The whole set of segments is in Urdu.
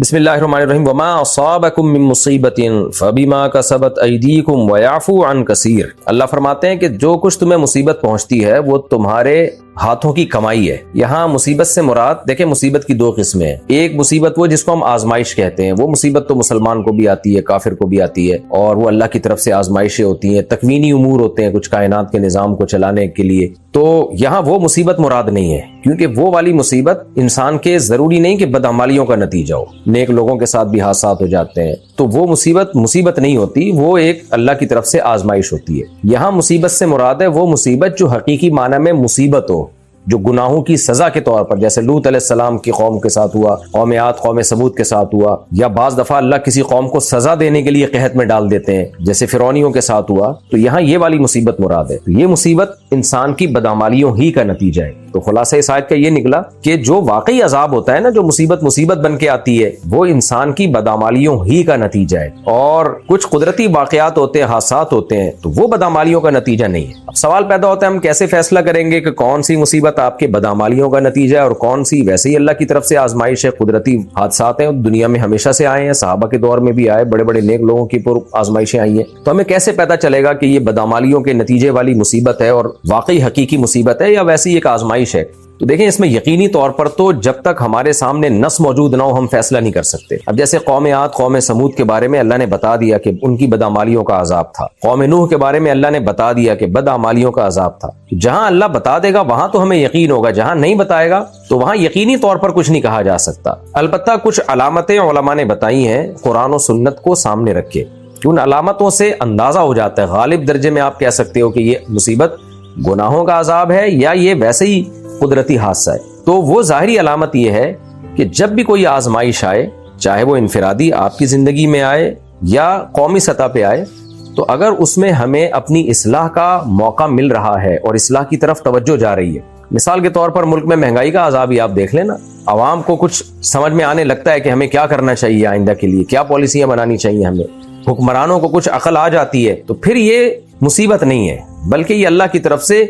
بسم اللہ الرحمن الرحیم وما اصابکم من مصیبت فبما کسبت ایدیکم ویعفو عن کثیر۔ اللہ فرماتے ہیں کہ جو کچھ تمہیں مصیبت پہنچتی ہے وہ تمہارے ہاتھوں کی کمائی ہے۔ یہاں مصیبت سے مراد دیکھیں مصیبت کی دو قسمیں ہیں۔ ایک مصیبت وہ جس کو ہم آزمائش کہتے ہیں، وہ مصیبت تو مسلمان کو بھی آتی ہے، کافر کو بھی آتی ہے، اور وہ اللہ کی طرف سے آزمائشیں ہوتی ہیں، تکوینی امور ہوتے ہیں کچھ کائنات کے نظام کو چلانے کے لیے۔ تو یہاں وہ مصیبت مراد نہیں ہے، کیونکہ وہ والی مصیبت انسان کے ضروری نہیں کہ بدعمالیوں کا نتیجہ ہو، نیک لوگوں کے ساتھ بھی حادثات ہو جاتے ہیں، تو وہ مصیبت نہیں ہوتی، وہ ایک اللہ کی طرف سے آزمائش ہوتی ہے۔ یہاں مصیبت سے مراد ہے وہ مصیبت جو حقیقی معنی میں مصیبت ہو، جو گناہوں کی سزا کے طور پر، جیسے لوط علیہ السلام کی قوم کے ساتھ ہوا، قوم عاد قوم ثمود کے ساتھ ہوا، یا بعض دفعہ اللہ کسی قوم کو سزا دینے کے لیے قحط میں ڈال دیتے ہیں جیسے فرعونیوں کے ساتھ ہوا، تو یہاں یہ والی مصیبت مراد ہے۔ تو یہ مصیبت انسان کی بدعمالیوں ہی کا نتیجہ ہے۔ تو خلاصہ اس آیت کا یہ نکلا کہ جو واقعی عذاب ہوتا ہے نا، جو مصیبت بن کے آتی ہے، وہ انسان کی بدعمالیوں ہی کا نتیجہ ہے، اور کچھ قدرتی واقعات ہوتے ہیں، حادثات ہوتے ہیں، تو وہ بدعمالیوں کا نتیجہ نہیں ہے۔ اب سوال پیدا ہوتا ہے ہم کیسے فیصلہ کریں گے کہ کون سی مصیبت آپ کے بدعمالیوں کا نتیجہ ہے اور کون سی ویسے ہی اللہ کی طرف سے آزمائش ہے، قدرتی حادثات ہیں، دنیا میں ہمیشہ سے آئے ہیں، صحابہ کے دور میں بھی آئے، بڑے بڑے نیک لوگوں کی پر آزمائشیں آئی ہیں۔ تو ہمیں کیسے پتہ چلے گا کہ یہ بدعمالیوں کے نتیجے والی مصیبت ہے اور واقعی حقیقی مصیبت ہے یا ویسی ایک آزمائش ہے؟ تو دیکھیں اس میں یقینی طور پر تو جب تک ہمارے سامنے نص موجود نہ ہو ہم فیصلہ نہیں کر سکتے۔ اب جیسے قوم عاد قوم ثمود کے بارے میں اللہ نے بتا دیا کہ ان کی بدعمالیوں کا عذاب تھا، قوم نوح کے بارے میں اللہ نے بتا دیا کہ بدعمالیوں کا عذاب تھا۔ جہاں اللہ بتا دے گا وہاں تو ہمیں یقین ہوگا، جہاں نہیں بتائے گا تو وہاں یقینی طور پر کچھ نہیں کہا جا سکتا۔ البتہ کچھ علامتیں علماء نے بتائی ہیں قرآن و سنت کو سامنے رکھ کے، ان علامتوں سے اندازہ ہو جاتا ہے، غالب درجے میں آپ کہہ سکتے ہو کہ یہ مصیبت گناہوں کا عذاب ہے یا یہ ویسے ہی قدرتی حادثہ ہے۔ تو وہ ظاہری علامت یہ ہے کہ جب بھی کوئی آزمائش آئے، چاہے وہ انفرادی آپ کی زندگی میں آئے یا قومی سطح پہ آئے، تو اگر اس میں ہمیں اپنی اصلاح کا موقع مل رہا ہے اور اصلاح کی طرف توجہ جا رہی ہے، مثال کے طور پر ملک میں مہنگائی کا عذاب ہی آپ دیکھ لینا، عوام کو کچھ سمجھ میں آنے لگتا ہے کہ ہمیں کیا کرنا چاہیے آئندہ کے لیے، کیا پالیسیاں بنانی چاہیے ہمیں، حکمرانوں کو کچھ عقل آ جاتی ہے، تو پھر یہ مصیبت نہیں ہے بلکہ یہ اللہ کی طرف سے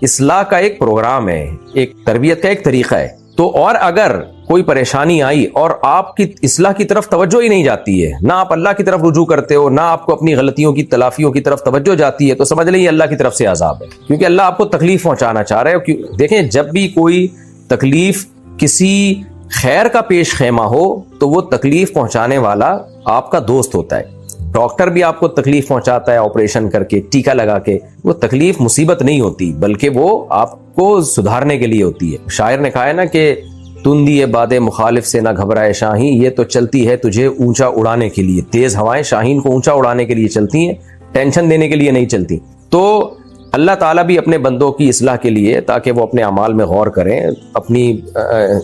اصلاح کا ایک پروگرام ہے، ایک تربیت کا ایک طریقہ ہے۔ تو اور اگر کوئی پریشانی آئی اور آپ کی اصلاح کی طرف توجہ ہی نہیں جاتی ہے، نہ آپ اللہ کی طرف رجوع کرتے ہو، نہ آپ کو اپنی غلطیوں کی تلافیوں کی طرف توجہ جاتی ہے، تو سمجھ لیں یہ اللہ کی طرف سے عذاب ہے، کیونکہ اللہ آپ کو تکلیف پہنچانا چاہ رہا ہے۔ دیکھیں جب بھی کوئی تکلیف کسی خیر کا پیش خیمہ ہو تو وہ تکلیف پہنچانے والا آپ کا دوست ہوتا ہے۔ ڈاکٹر بھی آپ کو تکلیف پہنچاتا ہے آپریشن کر کے، ٹیکہ لگا کے، وہ تکلیف مصیبت نہیں ہوتی بلکہ وہ آپ کو سدھارنے کے لیے ہوتی ہے۔ شاعر نے کہا ہے نا کہ تندی باد مخالف سے نہ گھبرائے شاہین، یہ تو چلتی ہے تجھے اونچا اڑانے کے لیے۔ تیز ہوائیں شاہین کو اونچا اڑانے کے لیے چلتی ہیں، ٹینشن دینے کے لیے نہیں چلتی۔ تو اللہ تعالیٰ بھی اپنے بندوں کی اصلاح کے لیے، تاکہ وہ اپنے اعمال میں غور کریں، اپنی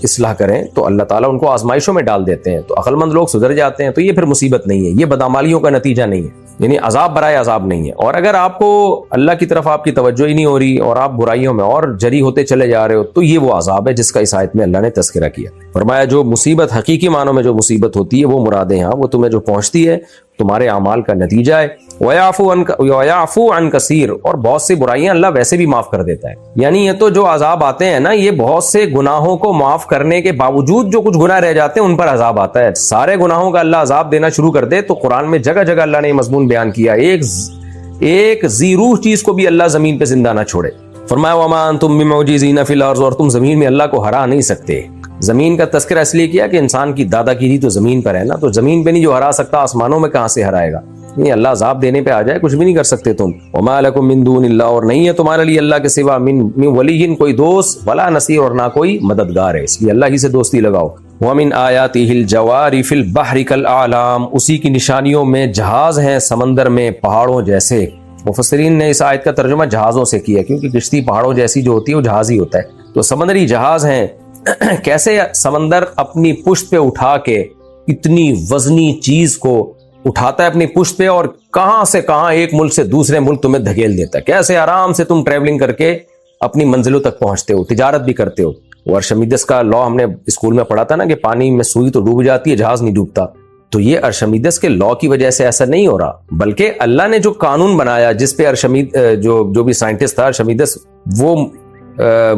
اصلاح کریں، تو اللہ تعالیٰ ان کو آزمائشوں میں ڈال دیتے ہیں، تو عقل مند لوگ سدھر جاتے ہیں۔ تو یہ پھر مصیبت نہیں ہے، یہ بدعمالیوں کا نتیجہ نہیں ہے، یعنی عذاب برائے عذاب نہیں ہے۔ اور اگر آپ کو اللہ کی طرف آپ کی توجہ ہی نہیں ہو رہی اور آپ برائیوں میں اور جری ہوتے چلے جا رہے ہو، تو یہ وہ عذاب ہے جس کا اس آیت میں اللہ نے تذکرہ کیا۔ فرمایا جو مصیبت حقیقی معنوں میں جو مصیبت ہوتی ہے وہ مرادیں ہاں وہ تمہیں جو پہنچتی ہے تمہارے اعمال کا نتیجہ ہے۔ وَيَعْفُو عَنْ كَثِيرٍ، اور بہت سی برائیاں اللہ ویسے بھی معاف کر دیتا ہے۔ یعنی یہ تو جو عذاب آتے ہیں نا، یہ بہت سے گناہوں کو معاف کرنے کے باوجود جو کچھ گناہ رہ جاتے ہیں ان پر عذاب آتا ہے۔ سارے گناہوں کا اللہ عذاب دینا شروع کر دے تو قرآن میں جگہ جگہ اللہ نے یہ مضمون بیان کیا، ایک ذی روح چیز کو بھی اللہ زمین پہ زندہ نہ چھوڑے۔ فرمایا وَمَا أَنْتُمْ بِمُعْجِزِينَ فِي الْأَرْضِ، اور تم زمین میں اللہ کو ہرا نہیں سکتے۔ زمین کا تذکرہ اس لیے کیا کہ انسان کی دادا گیری تو زمین پر ہے نا، تو زمین پہ نہیں جو ہرا سکتا آسمانوں میں کہاں سے ہرائے گا؟ نہیں، اللہ عذاب دینے پہ آ جائے کچھ بھی نہیں کر سکتے تم۔ وَمَا لَكُم مِّن دُونِ اللَّهِ، اور نہیں ہے تمہارے لیے اللہ کے سوا من ولی، کوئی دوست، ولا نصیر، اور نہ کوئی مددگار ہے، اس لیے اللہ ہی سے دوستی لگاؤ۔ وَمِنْ آيَاتِهِ الْجَوَارِ فِي الْبَحْرِ كَالْأَعْلَامِ، اسی کی نشانیوں میں جہاز ہیں سمندر میں پہاڑوں جیسے۔ مفسرین نے اس آیت کا ترجمہ جہازوں سے کیا کیونکہ کشتی پہاڑوں جیسی جو ہوتی ہے وہ جہاز ہی ہوتا ہے، تو سمندری جہاز ہیں۔ کیسے سمندر اپنی پشت پہ اٹھا کے اتنی وزنی چیز کو اٹھاتا ہے اپنی پشت پہ، اور کہاں سے کہاں ایک ملک سے دوسرے ملک تمہیں دھکیل دیتا ہے، کیسے آرام سے تم ٹریولنگ کر کے اپنی منزلوں تک پہنچتے ہو، تجارت بھی کرتے ہو۔ وہ ارشمیدس کا لا ہم نے اسکول میں پڑھا تھا نا کہ پانی میں سوئی تو ڈوب جاتی ہے، جہاز نہیں ڈوبتا۔ تو یہ ارشمیدس کے لا کی وجہ سے ایسا نہیں ہو رہا، بلکہ اللہ نے جو قانون بنایا جس پہ جو بھی سائنٹسٹ تھا ارشمیدس وہ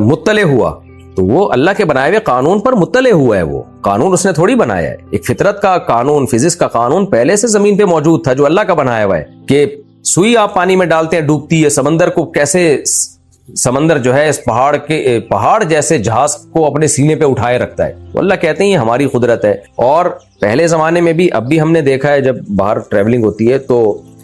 مطلع ہوا تو وہ اللہ کے بنائے ہوئے قانون پر مطلع ہوا ہے. وہ قانون اس نے تھوڑی بنایا ہے. ایک فطرت کا قانون، فزکس کا قانون پہلے سے زمین پہ موجود تھا جو اللہ کا بنایا ہوا ہے کہ سوئی آپ پانی میں ڈالتے ہیں ڈوبتی ہے. سمندر کو کیسے، سمندر جو ہے اس پہاڑ جیسے جہاز کو اپنے سینے پہ اٹھائے رکھتا ہے. تو اللہ کہتے ہیں یہ ہماری قدرت ہے. اور پہلے زمانے میں بھی، اب بھی ہم نے دیکھا ہے جب باہر ٹریولنگ ہوتی ہے تو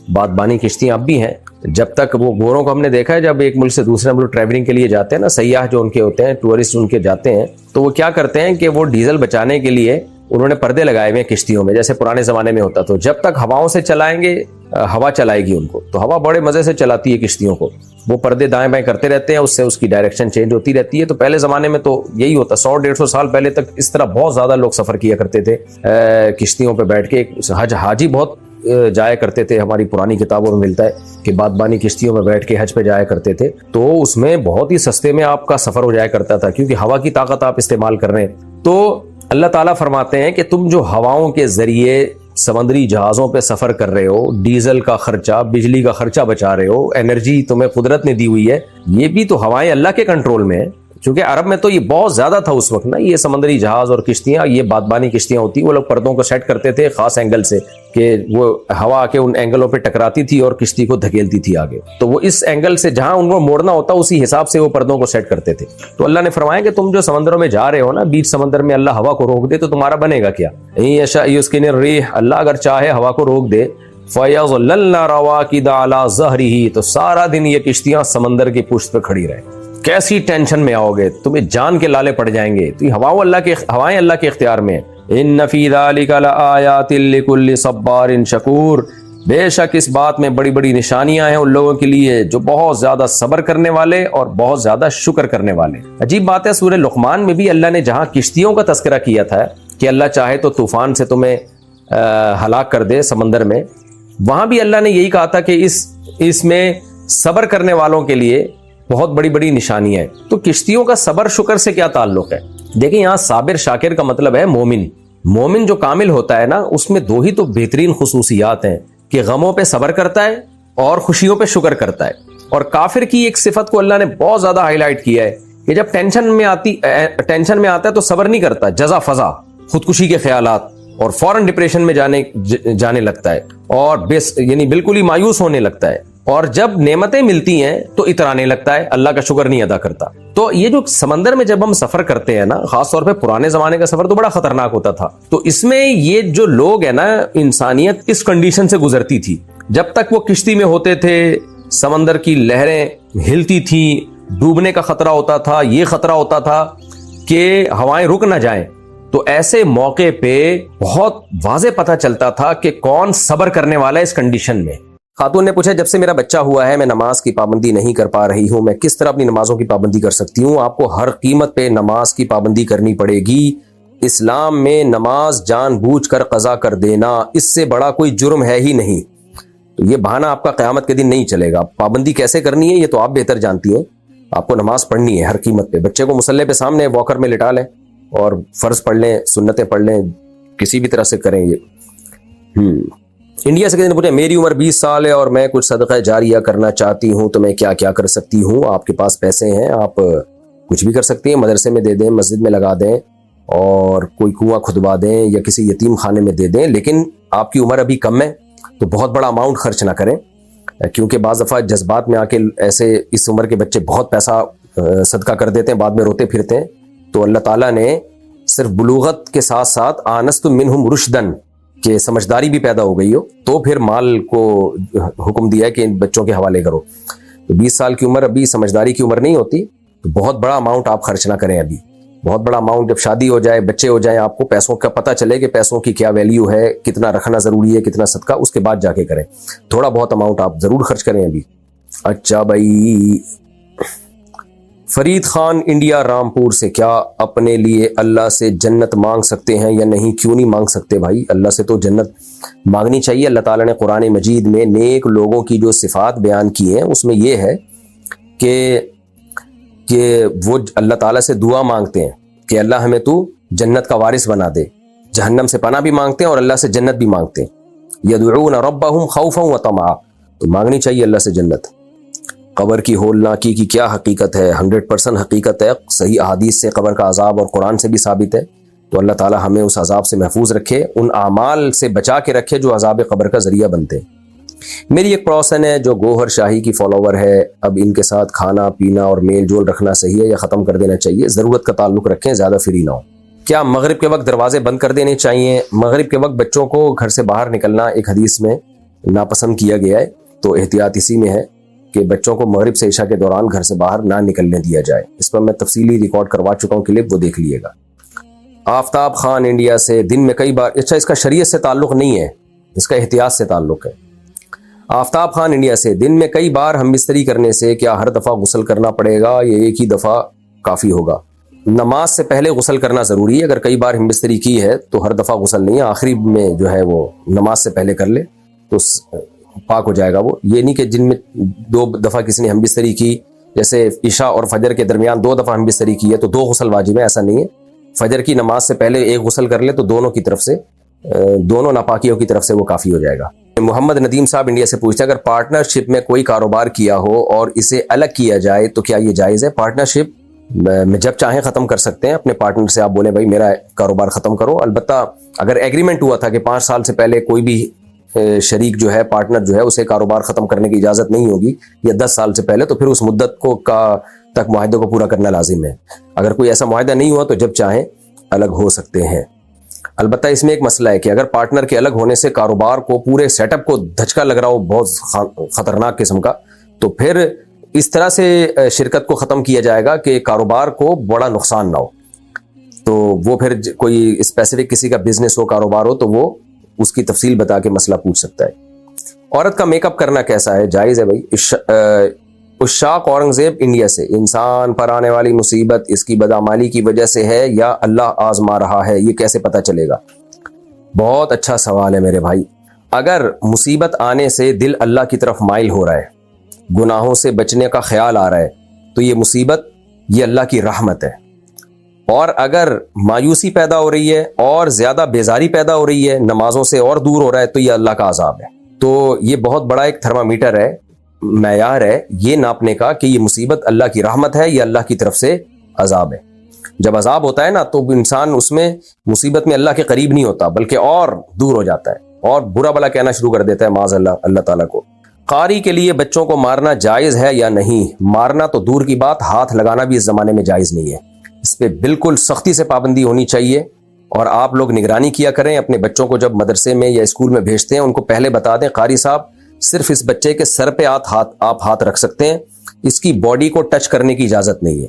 بادبانی کشتیاں اب بھی ہیں. جب تک وہ گوروں کو ہم نے دیکھا ہے جب ایک ملک سے دوسرے ملک ٹریولنگ کے لیے جاتے ہیں نا، سیاح جو ان کے ہوتے ہیں، ٹورسٹ ان کے جاتے ہیں، تو وہ کیا کرتے ہیں کہ وہ ڈیزل بچانے کے لیے انہوں نے پردے لگائے ہوئے ہیں کشتیوں میں، جیسے پرانے زمانے میں ہوتا. تو جب تک ہواؤں سے چلائیں گے، ہوا چلائے گی ان کو، تو ہوا بڑے مزے سے چلاتی ہے کشتیوں کو. وہ پردے دائیں بائیں کرتے رہتے ہیں، اس سے اس کی ڈائریکشن چینج ہوتی رہتی ہے. تو پہلے زمانے میں تو یہی ہوتا. 100-150 سال پہلے تک اس طرح بہت زیادہ لوگ سفر کیا کرتے تھے کشتیوں پہ بیٹھ کے. حاجی بہت جایا کرتے تھے. ہماری پرانی کتابوں میں ملتا ہے کہ بادبانی کشتیوں میں بیٹھ کے حج پہ جایا کرتے تھے. تو اس میں بہت ہی سستے میں آپ کا سفر ہو جایا کرتا تھا کیونکہ ہوا کی طاقت آپ استعمال کر رہے ہیں. تو اللہ تعالیٰ فرماتے ہیں کہ تم جو ہواؤں کے ذریعے سمندری جہازوں پہ سفر کر رہے ہو، ڈیزل کا خرچہ، بجلی کا خرچہ بچا رہے ہو، انرجی تمہیں قدرت نے دی ہوئی ہے، یہ بھی تو ہوائیں اللہ کے کنٹرول میں ہیں. چونکہ عرب میں تو یہ بہت زیادہ تھا اس وقت نا، یہ سمندری جہاز اور کشتیاں، یہ بادبانی کشتیاں ہوتی، وہ لوگ پردوں کو سیٹ کرتے تھے خاص اینگل سے کہ وہ ہوا آ کے ان اینگلوں پہ ٹکراتی تھی اور کشتی کو دھکیلتی تھی آگے. تو وہ اس اینگل سے جہاں ان کو موڑنا ہوتا اسی حساب سے وہ پردوں کو سیٹ کرتے تھے. تو اللہ نے فرمایا کہ تم جو سمندروں میں جا رہے ہو نا، بیچ سمندر میں اللہ ہوا کو روک دے تو تمہارا بنے گا کیا؟ یسکن الريح، اللہ اگر چاہے ہوا کو روک دے، فَيَظْلَلْنَ رَوَاكِدَ عَلَى ظَهْرِهِ، تو سارا دن یہ کشتیاں سمندر کی پشت پہ کھڑی رہیں. کیسی ٹینشن میں آؤ گے، تمہیں جان کے لالے پڑ جائیں گے. تو یہ ہوائیں اللہ کے اختیار میں ہیں. ان فی ذلک لآیات لکل صبار شکور، بے شک اس بات میں بڑی بڑی نشانیاں ہیں ان لوگوں کے لیے جو بہت زیادہ صبر کرنے والے اور بہت زیادہ شکر کرنے والے. عجیب بات ہے، سورہ لقمان میں بھی اللہ نے جہاں کشتیوں کا تذکرہ کیا تھا کہ اللہ چاہے تو طوفان سے تمہیں ہلاک کر دے سمندر میں، وہاں بھی اللہ نے یہی کہا تھا کہ اس میں صبر کرنے والوں کے لیے بہت بڑی بڑی نشانیاں ہیں. تو کشتیوں کا صبر شکر سے کیا تعلق ہے؟ دیکھیں یہاں صابر شاکر کا مطلب ہے مومن. مومن جو کامل ہوتا ہے نا، اس میں دو ہی تو بہترین خصوصیات ہیں کہ غموں پہ صبر کرتا ہے اور خوشیوں پہ شکر کرتا ہے. اور کافر کی ایک صفت کو اللہ نے بہت زیادہ ہائی لائٹ کیا ہے کہ جب ٹینشن میں آتا ہے تو صبر نہیں کرتا، جزا فضا، خودکشی کے خیالات، اور فوراً ڈپریشن میں جانے لگتا ہے اور یعنی بالکل ہی مایوس ہونے لگتا ہے. اور جب نعمتیں ملتی ہیں تو اترانے لگتا ہے، اللہ کا شکر نہیں ادا کرتا. تو یہ جو سمندر میں جب ہم سفر کرتے ہیں نا، خاص طور پہ پرانے زمانے کا سفر تو بڑا خطرناک ہوتا تھا. تو اس میں یہ جو لوگ ہیں نا، انسانیت اس کنڈیشن سے گزرتی تھی. جب تک وہ کشتی میں ہوتے تھے، سمندر کی لہریں ہلتی تھیں، ڈوبنے کا خطرہ ہوتا تھا، یہ خطرہ ہوتا تھا کہ ہوائیں رک نہ جائیں. تو ایسے موقع پہ بہت واضح پتہ چلتا تھا کہ کون صبر کرنے والا ہے اس کنڈیشن میں. خاتون نے پوچھا، جب سے میرا بچہ ہوا ہے میں نماز کی پابندی نہیں کر پا رہی ہوں، میں کس طرح اپنی نمازوں کی پابندی کر سکتی ہوں؟ آپ کو ہر قیمت پہ نماز کی پابندی کرنی پڑے گی. اسلام میں نماز جان بوجھ کر قضا کر دینا، اس سے بڑا کوئی جرم ہے ہی نہیں. تو یہ بہانہ آپ کا قیامت کے دن نہیں چلے گا. پابندی کیسے کرنی ہے یہ تو آپ بہتر جانتی ہیں. آپ کو نماز پڑھنی ہے ہر قیمت پہ. بچے کو مصلی پہ سامنے واکر میں لٹا لیں اور فرض پڑھ لیں، سنتیں پڑھ لیں، کسی بھی طرح سے کریں. یہ انڈیا سے کسی نے پوچھا، میری عمر 20 سال ہے اور میں کچھ صدقہ جاریہ کرنا چاہتی ہوں تو میں کیا کیا کر سکتی ہوں؟ آپ کے پاس پیسے ہیں، آپ کچھ بھی کر سکتی ہیں. مدرسے میں دے دیں، مسجد میں لگا دیں، اور کوئی کنواں کھدوا دیں یا کسی یتیم خانے میں دے دیں. لیکن آپ کی عمر ابھی کم ہے تو بہت بڑا اماؤنٹ خرچ نہ کریں، کیونکہ بعض دفعہ جذبات میں آ کے ایسے اس عمر کے بچے بہت پیسہ صدقہ کر دیتے ہیں، بعد میں روتے پھرتے ہیں. تو اللہ تعالیٰ نے صرف بلوغت کے ساتھ ساتھ آنستم منہم رشدن، کہ سمجھداری بھی پیدا ہو گئی ہو، تو پھر مال کو حکم دیا ہے کہ ان بچوں کے حوالے کرو. تو 20 سال کی عمر ابھی سمجھداری کی عمر نہیں ہوتی، تو بہت بڑا اماؤنٹ آپ خرچ نہ کریں. ابھی بہت بڑا اماؤنٹ، جب شادی ہو جائے، بچے ہو جائیں، آپ کو پیسوں کا پتہ چلے کہ پیسوں کی کیا ویلیو ہے، کتنا رکھنا ضروری ہے، کتنا صدقہ، اس کے بعد جا کے کریں. تھوڑا بہت اماؤنٹ آپ ضرور خرچ کریں ابھی. اچھا بھائی، فرید خان انڈیا رامپور سے، کیا اپنے لیے اللہ سے جنت مانگ سکتے ہیں یا نہیں؟ کیوں نہیں مانگ سکتے بھائی؟ اللہ سے تو جنت مانگنی چاہیے. اللہ تعالیٰ نے قرآن مجید میں نیک لوگوں کی جو صفات بیان کی ہیں اس میں یہ ہے کہ وہ اللہ تعالیٰ سے دعا مانگتے ہیں کہ اللہ ہمیں تو جنت کا وارث بنا دے. جہنم سے پناہ بھی مانگتے ہیں اور اللہ سے جنت بھی مانگتے ہیں. یدعون ربهم خوفا وطمعا، تو مانگنی چاہیے اللہ سے جنت. قبر کی ہولناکی کی کیا حقیقت ہے؟ 100% حقیقت ہے، صحیح احادیث سے قبر کا عذاب اور قرآن سے بھی ثابت ہے۔ تو اللہ تعالی ہمیں اس عذاب سے محفوظ رکھے، ان اعمال سے بچا کے رکھے جو عذاب قبر کا ذریعہ بنتے ہیں۔ میری ایک پڑوسن ہے جو گوہر شاہی کی فالوور ہے، اب ان کے ساتھ کھانا پینا اور میل جول رکھنا صحیح ہے یا ختم کر دینا چاہیے؟ ضرورت کا تعلق رکھیں، زیادہ فری نہ ہو۔ کیا مغرب کے وقت دروازے بند کر دینے چاہیے؟ مغرب کے وقت بچوں کو گھر سے باہر نکلنا ایک حدیث میں ناپسند کیا گیا ہے، تو احتیاط اسی میں ہے کہ بچوں کو مغرب سے عشاء کے دوران گھر سے باہر نہ نکلنے دیا جائے۔ اس پر میں تفصیلی ریکارڈ کروا چکا ہوں کلپ، وہ دیکھ لیے گا۔ آفتاب خان انڈیا سے، دن میں کئی بار، اچھا اس کا شریعت سے تعلق نہیں ہے، اس کا احتیاط سے تعلق ہے۔ آفتاب خان انڈیا سے، دن میں کئی بار ہم بستری کرنے سے کیا ہر دفعہ غسل کرنا پڑے گا یا ایک ہی دفعہ کافی ہوگا؟ نماز سے پہلے غسل کرنا ضروری ہے، اگر کئی بار ہم بستری کی ہے تو ہر دفعہ غسل نہیں ہے، آخری میں جو ہے وہ نماز سے پہلے کر لے تو پاک ہو جائے گا۔ وہ یہ نہیں کہ جن میں 2 دفعہ کسی نے ہم بستری کی، جیسے عشاء اور فجر کے درمیان 2 دفعہ ہم بستری کی ہے تو 2 غسل واجب ہے، ایسا نہیں ہے۔ فجر کی نماز سے پہلے ایک غسل کر لے تو دونوں کی طرف سے، دونوں ناپاکیوں کی طرف سے وہ کافی ہو جائے گا۔ محمد ندیم صاحب انڈیا سے پوچھتے ہیں، اگر پارٹنرشپ میں کوئی کاروبار کیا ہو اور اسے الگ کیا جائے تو کیا یہ جائز ہے؟ پارٹنرشپ میں جب چاہیں ختم کر سکتے ہیں، اپنے پارٹنر سے آپ بولیں بھائی میرا کاروبار ختم کرو، البتہ اگر ایگریمنٹ ہوا تھا کہ 5 سال سے پہلے کوئی بھی شریک جو ہے، پارٹنر جو ہے، اسے کاروبار ختم کرنے کی اجازت نہیں ہوگی یا 10 سال سے پہلے، تو پھر اس مدت کو تک معاہدے کو پورا کرنا لازم ہے۔ اگر کوئی ایسا معاہدہ نہیں ہوا تو جب چاہیں الگ ہو سکتے ہیں۔ البتہ اس میں ایک مسئلہ ہے کہ اگر پارٹنر کے الگ ہونے سے کاروبار کو، پورے سیٹ اپ کو دھچکا لگ رہا ہو بہت خطرناک قسم کا، تو پھر اس طرح سے شرکت کو ختم کیا جائے گا کہ کاروبار کو بڑا نقصان نہ ہو۔ تو وہ پھر کوئی اسپیسیفک کسی کا بزنس ہو، کاروبار ہو، تو وہ اس کی تفصیل بتا کے مسئلہ پوچھ سکتا ہے۔ عورت کا میک اپ کرنا کیسا ہے؟ جائز ہے بھائی۔ اشاق اورنگزیب انڈیا سے، انسان پر آنے والی مصیبت اس کی بدعمالی کی وجہ سے ہے یا اللہ آزما رہا ہے، یہ کیسے پتہ چلے گا؟ بہت اچھا سوال ہے میرے بھائی۔ اگر مصیبت آنے سے دل اللہ کی طرف مائل ہو رہا ہے، گناہوں سے بچنے کا خیال آ رہا ہے، تو یہ مصیبت، یہ اللہ کی رحمت ہے۔ اور اگر مایوسی پیدا ہو رہی ہے اور زیادہ بیزاری پیدا ہو رہی ہے، نمازوں سے اور دور ہو رہا ہے، تو یہ اللہ کا عذاب ہے۔ تو یہ بہت بڑا ایک تھرمامیٹر ہے، معیار ہے یہ ناپنے کا کہ یہ مصیبت اللہ کی رحمت ہے یا اللہ کی طرف سے عذاب ہے۔ جب عذاب ہوتا ہے نا تو انسان اس میں، مصیبت میں اللہ کے قریب نہیں ہوتا بلکہ اور دور ہو جاتا ہے اور برا بلا کہنا شروع کر دیتا ہے معاذ اللہ، اللہ تعالیٰ کو۔ قاری کے لیے بچوں کو مارنا جائز ہے یا نہیں؟ مارنا تو دور کی بات، ہاتھ لگانا بھی اس زمانے میں جائز نہیں ہے، اس پہ بالکل سختی سے پابندی ہونی چاہیے۔ اور آپ لوگ نگرانی کیا کریں اپنے بچوں کو، جب مدرسے میں یا اسکول میں بھیجتے ہیں ان کو پہلے بتا دیں قاری صاحب صرف اس بچے کے سر پہ آپ ہاتھ رکھ سکتے ہیں، اس کی باڈی کو ٹچ کرنے کی اجازت نہیں ہے۔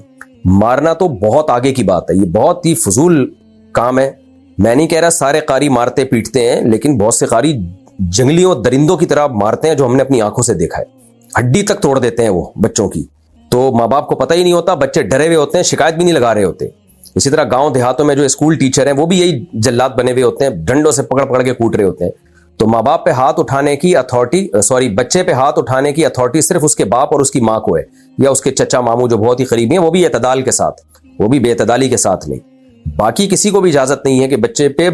مارنا تو بہت آگے کی بات ہے، یہ بہت ہی فضول کام ہے۔ میں نہیں کہہ رہا سارے قاری مارتے پیٹتے ہیں، لیکن بہت سے قاری جنگلیوں درندوں کی طرح مارتے ہیں جو ہم نے اپنی آنکھوں سے دیکھا ہے، ہڈی تک توڑ دیتے ہیں وہ بچوں کی۔ تو ماں باپ کو پتہ ہی نہیں ہوتا، بچے ڈرے ہوئے ہوتے ہیں، شکایت بھی نہیں لگا رہے ہوتے۔ اسی طرح گاؤں دیہاتوں میں جو اسکول ٹیچر ہیں وہ بھی یہی جلاد بنے ہوئے ہوتے ہیں، ڈنڈوں سے پکڑ پکڑ کے کوٹ رہے ہوتے ہیں۔ تو ماں باپ پہ ہاتھ اٹھانے کی بچے پہ ہاتھ اٹھانے کی اتھارٹی صرف اس کے باپ اور اس کی ماں کو ہے، یا اس کے چچا ماموں جو بہت ہی قریبی ہیں، وہ بھی اعتدال کے ساتھ، وہ بھی بے اعتدالی کے ساتھ نہیں۔ باقی کسی کو بھی اجازت نہیں ہے کہ بچے پہ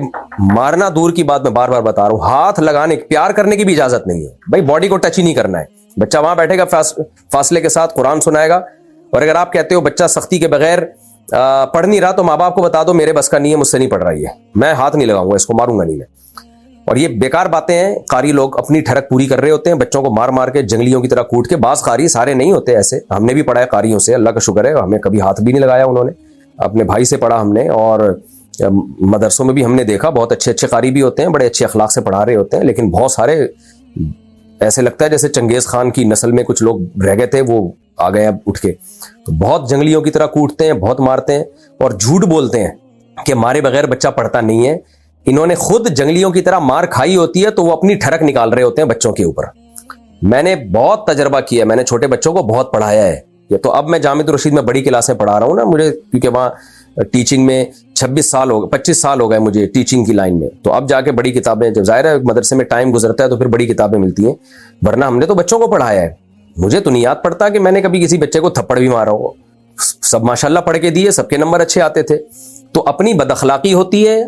مارنا دور کی بات، میں بار بار بتا رہا ہوں، ہاتھ لگانے، پیار کرنے کی بھی اجازت نہیں ہے بھائی، باڈی کو ٹچ ہی نہیں کرنا ہے۔ بچہ وہاں بیٹھے گا، فاصلے کے ساتھ قرآن سنائے گا، اور اگر آپ کہتے ہو بچہ سختی کے بغیر پڑھ نہیں رہا تو ماں باپ کو بتا دو میرے بس کا نہیں ہے، مجھ سے نہیں پڑھ رہی ہے، میں ہاتھ نہیں لگاؤں گا، اس کو ماروں گا نہیں میں۔ اور یہ بیکار باتیں ہیں، قاری لوگ اپنی ٹھڑک پوری کر رہے ہوتے ہیں، بچوں کو مار مار کے جنگلیوں کی طرح کوٹ کے۔ بعض قاری، سارے نہیں ہوتے ایسے، ہم نے بھی پڑھا ہے قاریوں سے، اللہ کا شکر ہے ہمیں کبھی ہاتھ بھی نہیں لگایا انہوں نے، اپنے بھائی سے پڑھا ہم نے، اور مدرسوں میں بھی ہم نے دیکھا بہت اچھے اچھے قاری بھی ہوتے ہیں، بڑے اچھے اخلاق سے پڑھا رہے ہوتے ہیں، لیکن بہت سارے ایسے لگتا ہے جیسے چنگیز خان کی نسل میں کچھ لوگ رہ گئے تھے، وہ آ گئے اب اٹھ کے، تو بہت جنگلیوں کی طرح کوٹتے ہیں، بہت مارتے ہیں، اور جھوٹ بولتے ہیں کہ مارے بغیر بچہ پڑھتا نہیں ہے۔ انہوں نے خود جنگلیوں کی طرح مار کھائی ہوتی ہے تو وہ اپنی ٹھڑک نکال رہے ہوتے ہیں بچوں کے اوپر۔ میں نے بہت تجربہ کیا ہے، میں نے چھوٹے بچوں کو بہت پڑھایا ہے، یہ تو اب میں جامعہ الرشید میں بڑی کلاسیں پڑھا رہا ہوں نا، مجھے کیونکہ وہاں ٹیچنگ میں 25 سال ہو گئے مجھے ٹیچنگ کی لائن میں، تو اب جا کے بڑی کتابیں، جب ظاہر ہے مدرسے میں ٹائم گزرتا ہے تو پھر بڑی کتابیں ملتی ہیں، ورنہ ہم نے تو بچوں کو پڑھایا ہے۔ مجھے تو نہیں یاد پڑتا کہ میں نے کبھی کسی بچے کو تھپڑ بھی مارا ہو، سب ماشاءاللہ پڑھ کے دیے، سب کے نمبر اچھے آتے تھے۔ تو اپنی بد اخلاقی ہوتی ہے،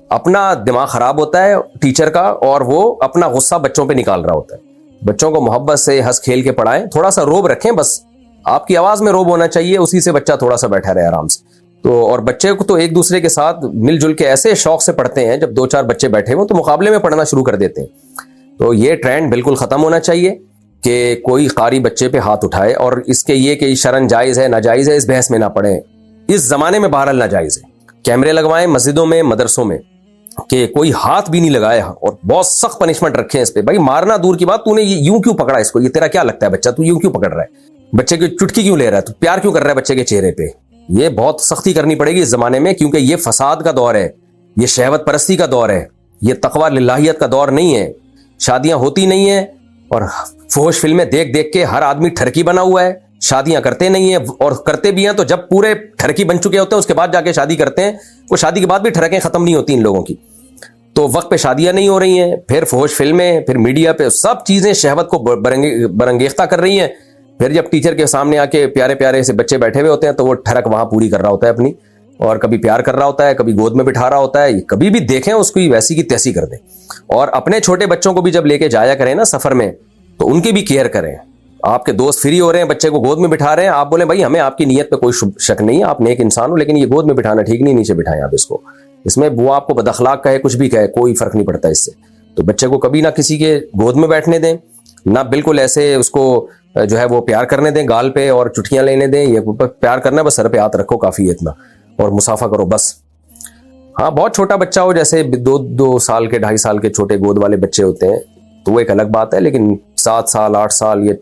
اپنا دماغ خراب ہوتا ہے ٹیچر کا، اور وہ اپنا غصہ بچوں پہ نکال رہا ہوتا ہے۔ بچوں کو محبت سے ہنس کھیل کے پڑھائیں, تھوڑا سا روب رکھیں, بس آپ کی آواز میں روب ہونا چاہیے, اسی سے بچہ تھوڑا سا بیٹھا رہے آرام سے. تو اور بچے کو تو ایک دوسرے کے ساتھ مل جل کے ایسے شوق سے پڑھتے ہیں, جب 2-4 بچے بیٹھے ہوں تو مقابلے میں پڑھنا شروع کر دیتے ہیں. تو یہ ٹرینڈ بالکل ختم ہونا چاہیے کہ کوئی قاری بچے پہ ہاتھ اٹھائے, اور اس کے یہ کہ شرعن جائز ہے ناجائز ہے اس بحث میں نہ پڑیں. اس زمانے میں بہرحال ناجائز ہے. کیمرے لگوائیں مسجدوں میں, مدرسوں میں, کہ کوئی ہاتھ بھی نہیں لگایا, اور بہت سخت پنشمنٹ رکھیں اس پہ. بھائی مارنا دور کی بات, تو نے یوں کیوں پکڑا اس کو, یہ تیرا کیا لگتا ہے بچہ, تو یوں کیوں پکڑ رہا ہے, بچے کی چٹکی کیوں لے رہا ہے, تو پیار کیوں کر رہا ہے بچے کے چہرے پہ. یہ بہت سختی کرنی پڑے گی اس زمانے میں, کیونکہ یہ فساد کا دور ہے, یہ شہوت پرستی کا دور ہے, یہ تقویٰ للہیت کا دور نہیں ہے. شادیاں ہوتی نہیں ہیں, اور فحش فلمیں دیکھ دیکھ کے ہر آدمی ٹھرکی بنا ہوا ہے, شادیاں کرتے نہیں ہیں, اور کرتے بھی ہیں تو جب پورے ٹھرکی بن چکے ہوتے ہیں اس کے بعد جا کے شادی کرتے ہیں. وہ شادی کے بعد بھی ٹھڑکیں ختم نہیں ہوتی ان لوگوں کی. تو وقت پہ شادیاں نہیں ہو رہی ہیں, پھر فحش فلمیں, پھر میڈیا پہ سب چیزیں شہوت کو برانگیختہ کر رہی ہیں. پھر جب ٹیچر کے سامنے آ کے پیارے پیارے سے بچے بیٹھے ہوئے ہوتے ہیں تو وہ ٹھڑک وہاں پوری کر رہا ہوتا ہے اپنی, اور کبھی پیار کر رہا ہوتا ہے, کبھی گود میں بٹھا رہا ہوتا ہے. کبھی بھی دیکھیں اس کو ویسی کی تیسی کر دیں. اور اپنے چھوٹے بچوں کو بھی جب لے کے جایا کریں نا سفر میں, تو ان کی بھی کیئر کریں. آپ کے دوست فری ہو رہے ہیں, بچے کو گود میں بٹھا رہے ہیں, آپ بولیں بھائی ہمیں آپ کی نیت پہ کوئی شک نہیں ہے, آپ نیک انسان ہو, لیکن یہ گود میں بٹھانا ٹھیک نہیں, نیچے بٹھائیں آپ اس کو. اس میں وہ آپ کو بد اخلاق کہے کچھ بھی کہے, کوئی فرق نہیں پڑتا اس سے. تو بچے کو کبھی نہ کسی کے گود میں بیٹھنے دیں, نہ بالکل ایسے اس کو جو ہے وہ پیار کرنے دیں گال پہ اور چٹکیاں لینے دیں. یہ پیار کرنا ہے بس سر پہ ہاتھ رکھو کافی ہے اتنا, اور مسافہ کرو بس. ہاں بہت چھوٹا بچہ ہو, جیسے 2 سال کے 2.5 سال کے چھوٹے گود والے بچے ہوتے ہیں تو وہ ایک الگ بات ہے, لیکن 7 سال 8 سال یا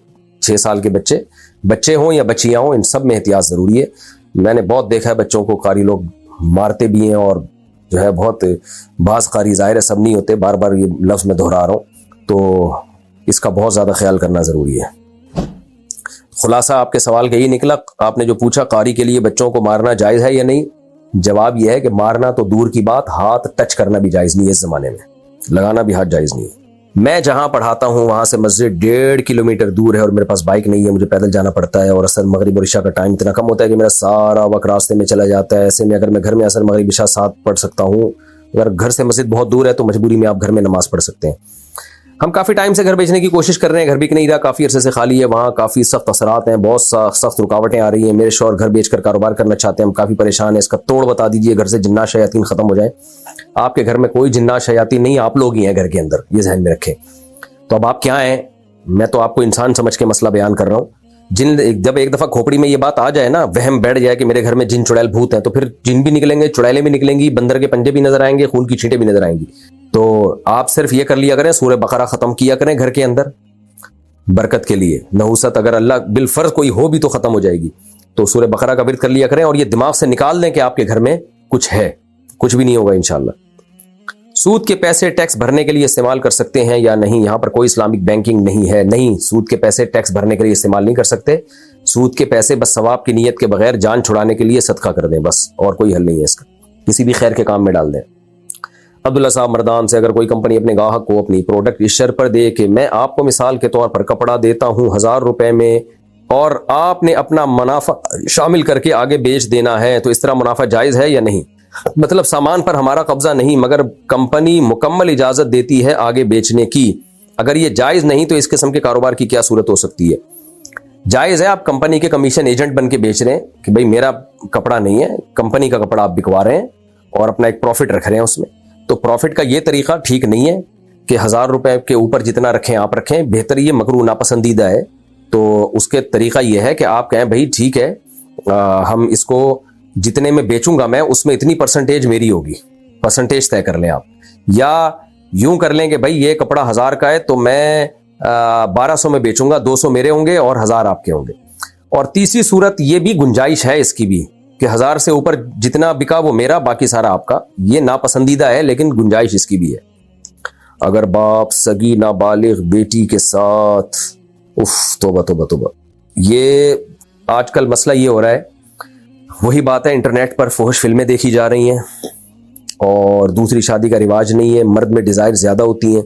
6 سال کے بچے ہوں یا بچیاں ہوں, ان سب میں احتیاط ضروری ہے. میں نے بہت دیکھا ہے بچوں کو قاری لوگ مارتے بھی ہیں, اور جو ہے بہت بعض قاری ظاہر ہے سب نہیں ہوتے, بار بار یہ لفظ میں دہرا رہا ہوں, تو اس کا بہت زیادہ خیال کرنا ضروری ہے. خلاصہ آپ کے سوال کا یہ نکلا, آپ نے جو پوچھا قاری کے لیے بچوں کو مارنا جائز ہے یا نہیں, جواب یہ ہے کہ مارنا تو دور کی بات, ہاتھ ٹچ کرنا بھی جائز نہیں ہے اس زمانے میں, لگانا بھی ہاتھ جائز نہیں ہے. میں جہاں پڑھاتا ہوں وہاں سے مسجد 1.5 کلومیٹر دور ہے, اور میرے پاس بائک نہیں ہے, مجھے پیدل جانا پڑتا ہے, اور عصر مغرب اور عشاء کا ٹائم اتنا کم ہوتا ہے کہ میرا سارا وقت راستے میں چلا جاتا ہے. ایسے میں اگر میں گھر میں عصر مغرب عشاء ساتھ پڑھ سکتا ہوں, اگر گھر سے مسجد بہت دور ہے تو مجبوری میں آپ گھر میں نماز پڑھ سکتے ہیں. ہم کافی ٹائم سے گھر بیچنے کی کوشش کر رہے ہیں, گھر بک نہیں رہا, کافی عرصے سے خالی ہے, وہاں کافی سخت اثرات ہیں, بہت سخت رکاوٹیں آ رہی ہیں. میرے شوہر گھر بیچ کر کاروبار کرنا چاہتے ہیں, ہم کافی پریشان ہیں. اس کا توڑ بتا دیجئے, گھر سے جنات شیاطین ختم ہو جائیں. آپ کے گھر میں کوئی جنات شیاطین نہیں, آپ لوگ ہی ہیں گھر کے اندر, یہ ذہن میں رکھیں. تو اب آپ کیا ہیں, میں تو آپ کو انسان سمجھ کے مسئلہ بیان کر رہا ہوں. جب ایک دفعہ کھوپڑی میں یہ بات آ جائے نا, وہم بیٹھ جائے کہ میرے گھر میں جن چڑیل بھوت ہیں, تو پھر جن بھی نکلیں گے, چڑیلیں بھی نکلیں گی, بندر کے پنجے بھی نظر آئیں گے, خون کی چھینٹیں بھی نظر آئیں گی. تو آپ صرف یہ کر لیا کریں, سورہ بقرہ ختم کیا کریں گھر کے اندر برکت کے لیے. نحوست اگر اللہ بالفرض کوئی ہو بھی تو ختم ہو جائے گی, تو سورہ بقرہ کا ورد کر لیا کریں, اور یہ دماغ سے نکال دیں کہ آپ کے گھر میں کچھ ہے, کچھ بھی نہیں ہوگا انشاءاللہ. سود کے پیسے ٹیکس بھرنے کے لیے استعمال کر سکتے ہیں یا نہیں؟ یہاں پر کوئی اسلامک بینکنگ نہیں ہے. نہیں, سود کے پیسے ٹیکس بھرنے کے لیے استعمال نہیں کر سکتے. سود کے پیسے بس ثواب کی نیت کے بغیر جان چھڑانے کے لیے صدقہ کر دیں بس, اور کوئی حل نہیں ہے اس کا, کسی بھی خیر کے کام میں ڈال دیں. عبداللہ صاحب مردان سے, اگر کوئی کمپنی اپنے گاہک کو اپنی پروڈکٹ اس شرط پر دے کہ میں آپ کو مثال کے طور پر کپڑا دیتا ہوں 1000 روپے میں, اور آپ نے اپنا منافع شامل کر کے آگے بیچ دینا ہے, تو اس طرح منافع جائز ہے یا نہیں؟ مطلب سامان پر ہمارا قبضہ نہیں, مگر کمپنی مکمل اجازت دیتی ہے آگے بیچنے کی. اگر یہ جائز نہیں تو اس قسم کے کاروبار کی کیا صورت ہو سکتی ہے؟ جائز ہے, آپ کمپنی کے کمیشن ایجنٹ بن کے بیچ رہے ہیں کہ بھئی میرا کپڑا نہیں ہے, کمپنی کا کپڑا آپ بکوا رہے ہیں اور اپنا ایک پروفٹ رکھ رہے ہیں اس میں. تو پروفٹ کا یہ طریقہ ٹھیک نہیں ہے کہ 1000 روپے کے اوپر جتنا رکھیں آپ رکھیں, بہتر یہ مکروہ ناپسندیدہ ہے. تو اس کے طریقہ یہ ہے کہ آپ کہیں بھئی ٹھیک ہے, ہم اس کو جتنے میں بیچوں گا میں اس میں اتنی پرسنٹیج میری ہوگی, پرسنٹیج طے کر لیں آپ. یا یوں کر لیں کہ بھئی یہ کپڑا 1000 کا ہے تو میں 1200 میں بیچوں گا, 200 میرے ہوں گے اور 1000 آپ کے ہوں گے. اور تیسری صورت یہ بھی گنجائش ہے اس کی بھی کہ 1000 سے اوپر جتنا بکا وہ میرا, باقی سارا آپ کا. یہ ناپسندیدہ ہے لیکن گنجائش اس کی بھی ہے. اگر باپ سگی نابالغ بیٹی کے ساتھ, توبہ توبہ توبہ, یہ آج کل مسئلہ یہ ہو رہا ہے, وہی بات ہے, انٹرنیٹ پر فحش فلمیں دیکھی جا رہی ہیں اور دوسری شادی کا رواج نہیں ہے. مرد میں ڈیزائر زیادہ ہوتی ہیں,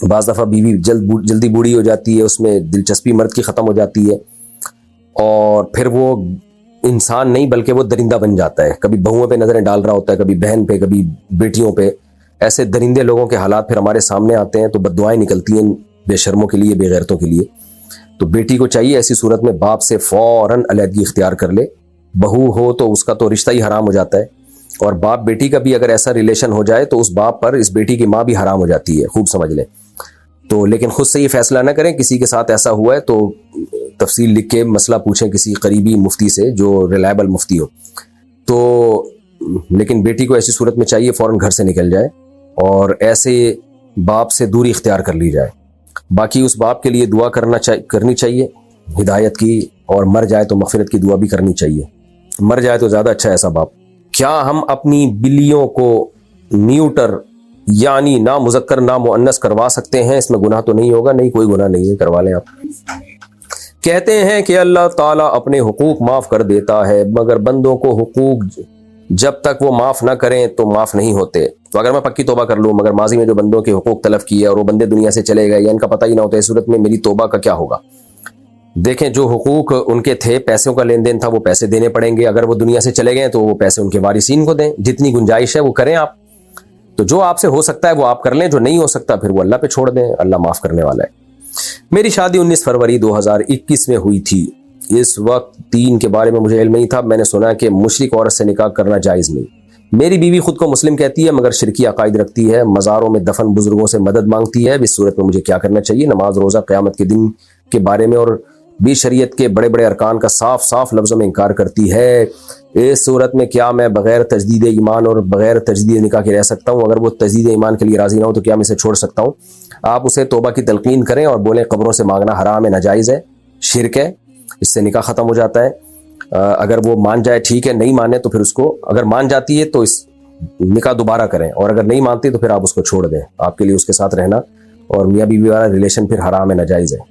بعض دفعہ بیوی جلدی بوڑھی ہو جاتی ہے, اس میں دلچسپی مرد کی ختم ہو جاتی ہے, اور پھر وہ انسان نہیں بلکہ وہ درندہ بن جاتا ہے. کبھی بہوؤں پہ نظریں ڈال رہا ہوتا ہے, کبھی بہن پہ, کبھی بیٹیوں پہ. ایسے درندے لوگوں کے حالات پھر ہمارے سامنے آتے ہیں تو بد دعائیں نکلتی ہیں بے شرموں کے لیے، بے غیرتوں کے لیے. تو بیٹی کو چاہیے ایسی صورت میں باپ سے فوراً علیحدگی اختیار کر لے. بہو ہو تو اس کا تو رشتہ ہی حرام ہو جاتا ہے، اور باپ بیٹی کا بھی اگر ایسا ریلیشن ہو جائے تو اس باپ پر اس بیٹی کی ماں بھی حرام ہو جاتی ہے، خوب سمجھ لیں. تو لیکن خود سے یہ فیصلہ نہ کریں. کسی کے ساتھ ایسا ہوا ہے تو تفصیل لکھ کے مسئلہ پوچھیں کسی قریبی مفتی سے جو ریلائبل مفتی ہو. تو لیکن بیٹی کو ایسی صورت میں چاہیے فوراً گھر سے نکل جائے اور ایسے باپ سے دوری اختیار کر لی جائے. باقی اس باپ کے لیے دعا کرنی چاہیے ہدایت کی، اور مر جائے تو مغفرت کی دعا بھی کرنی چاہیے. مر جائے تو زیادہ اچھا ہے ایسا باپ. کیا ہم اپنی بلیوں کو نیوٹر یعنی نہ مذکر نہ مؤنث کروا سکتے ہیں؟ اس میں گناہ تو نہیں ہوگا؟ نہیں، کوئی گناہ نہیں ہے، کروا لیں آپ. کہتے ہیں کہ اللہ تعالیٰ اپنے حقوق معاف کر دیتا ہے، مگر بندوں کو حقوق جب تک وہ معاف نہ کریں تو معاف نہیں ہوتے. تو اگر میں پکی توبہ کر لوں مگر ماضی میں جو بندوں کے حقوق تلف کیے اور وہ بندے دنیا سے چلے گئے یا ان کا پتہ ہی نہ ہوتا، اس صورت میں میری توبہ کا کیا ہوگا؟ دیکھیں، جو حقوق ان کے تھے، پیسوں کا لین دین تھا، وہ پیسے دینے پڑیں گے. اگر وہ دنیا سے چلے گئے تو وہ پیسے ان کے وارثین کو دیں. جتنی گنجائش ہے وہ کریں آپ. تو جو آپ سے ہو سکتا ہے وہ آپ کر لیں، جو نہیں ہو سکتا پھر وہ اللہ پہ چھوڑ دیں. اللہ معاف کرنے والا ہے. میری شادی 19 فروری 2021 میں ہوئی تھی. اس وقت دین کے بارے میں مجھے علم نہیں تھا. میں نے سنا کہ مشرک عورت سے نکاح کرنا جائز نہیں. میری بیوی خود کو مسلم کہتی ہے مگر شرکی عقائد رکھتی ہے، مزاروں میں دفن بزرگوں سے مدد مانگتی ہے. اس صورت میں مجھے کیا کرنا چاہیے؟ نماز، روزہ، قیامت کے دن کے بارے میں اور بھی شریعت کے بڑے بڑے ارکان کا صاف صاف لفظوں میں انکار کرتی ہے. اس صورت میں کیا میں بغیر تجدید ایمان اور بغیر تجدید نکاح کے رہ سکتا ہوں؟ اگر وہ تجدید ایمان کے لیے راضی نہ ہو تو کیا میں اسے چھوڑ سکتا ہوں؟ آپ اسے توبہ کی تلقین کریں اور بولیں قبروں سے مانگنا حرام ہے، ناجائز ہے، شرک ہے، اس سے نکاح ختم ہو جاتا ہے. اگر وہ مان جائے ٹھیک ہے، نہیں مانے تو پھر اس کو، اگر مان جاتی ہے تو اس نکاح دوبارہ کریں، اور اگر نہیں مانتی تو پھر آپ اس کو چھوڑ دیں. آپ کے لیے اس کے ساتھ رہنا اور میاں بیوی والا ریلیشن پھر حرام ہے، ناجائز ہے.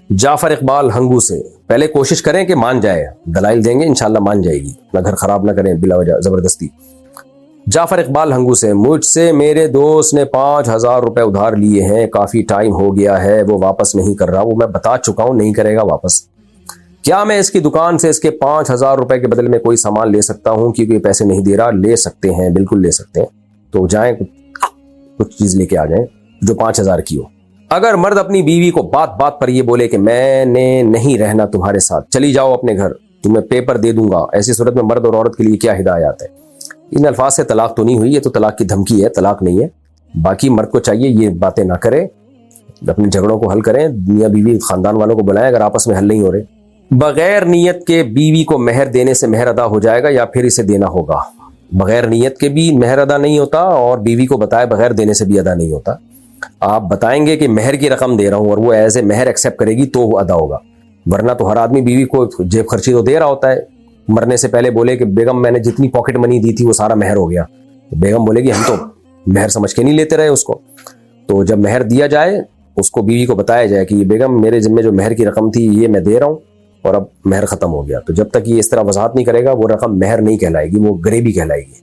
جعفر اقبال ہنگو سے، پہلے کوشش کریں کہ مان جائے، دلائل دیں گے انشاءاللہ مان جائے گی، اپنا گھر خراب نہ کریں بلا وجہ زبردستی. جعفر اقبال ہنگو سے، مجھ سے میرے دوست نے 5,000 روپے ادھار لیے ہیں، کافی ٹائم ہو گیا ہے، وہ واپس نہیں کر رہا. وہ میں بتا چکا ہوں نہیں کرے گا واپس. کیا میں اس کی دکان سے اس کے 5,000 روپے کے بدلے میں کوئی سامان لے سکتا ہوں؟ کیونکہ یہ پیسے نہیں دے رہا. لے سکتے ہیں، بالکل لے سکتے ہیں. تو جائیں کچھ چیز لے کے آ جائیں جو 5,000 کی ہو. اگر مرد اپنی بیوی کو بات بات پر یہ بولے کہ میں نے نہیں رہنا تمہارے ساتھ، چلی جاؤ اپنے گھر، تمہیں پیپر دے دوں گا، ایسی صورت میں مرد اور عورت کے لیے کیا ہدایات ہے؟ ان الفاظ سے طلاق تو نہیں ہوئی، یہ تو طلاق کی دھمکی ہے، طلاق نہیں ہے. باقی مرد کو چاہیے یہ باتیں نہ کرے، اپنے جھگڑوں کو حل کریں، میاں بیوی خاندان والوں کو بلائیں اگر آپس میں حل نہیں ہو رہے. بغیر نیت کے بیوی کو مہر دینے سے مہر ادا ہو جائے گا یا پھر اسے دینا ہوگا؟ بغیر نیت کے بھی مہر ادا نہیں ہوتا، اور بیوی کو بتائے بغیر دینے سے بھی ادا نہیں ہوتا. آپ بتائیں گے کہ مہر کی رقم دے رہا ہوں اور وہ ایز اے مہر ایکسیپٹ کرے گی تو وہ ادا ہوگا، ورنہ تو ہر آدمی بیوی کو جیب خرچی تو دے رہا ہوتا ہے. مرنے سے پہلے بولے کہ بیگم میں نے جتنی پاکٹ منی دی تھی وہ سارا مہر ہو گیا، بیگم بولے گی ہم تو مہر سمجھ کے نہیں لیتے رہے اس کو. تو جب مہر دیا جائے اس کو بیوی کو بتایا جائے کہ یہ بیگم میرے ذمہ جو مہر کی رقم تھی یہ میں دے رہا ہوں اور اب مہر ختم ہو گیا. تو جب تک یہ اس طرح وضاحت نہیں کرے گا وہ رقم مہر نہیں کہلائے گی، وہ گریبی کہلائے گی.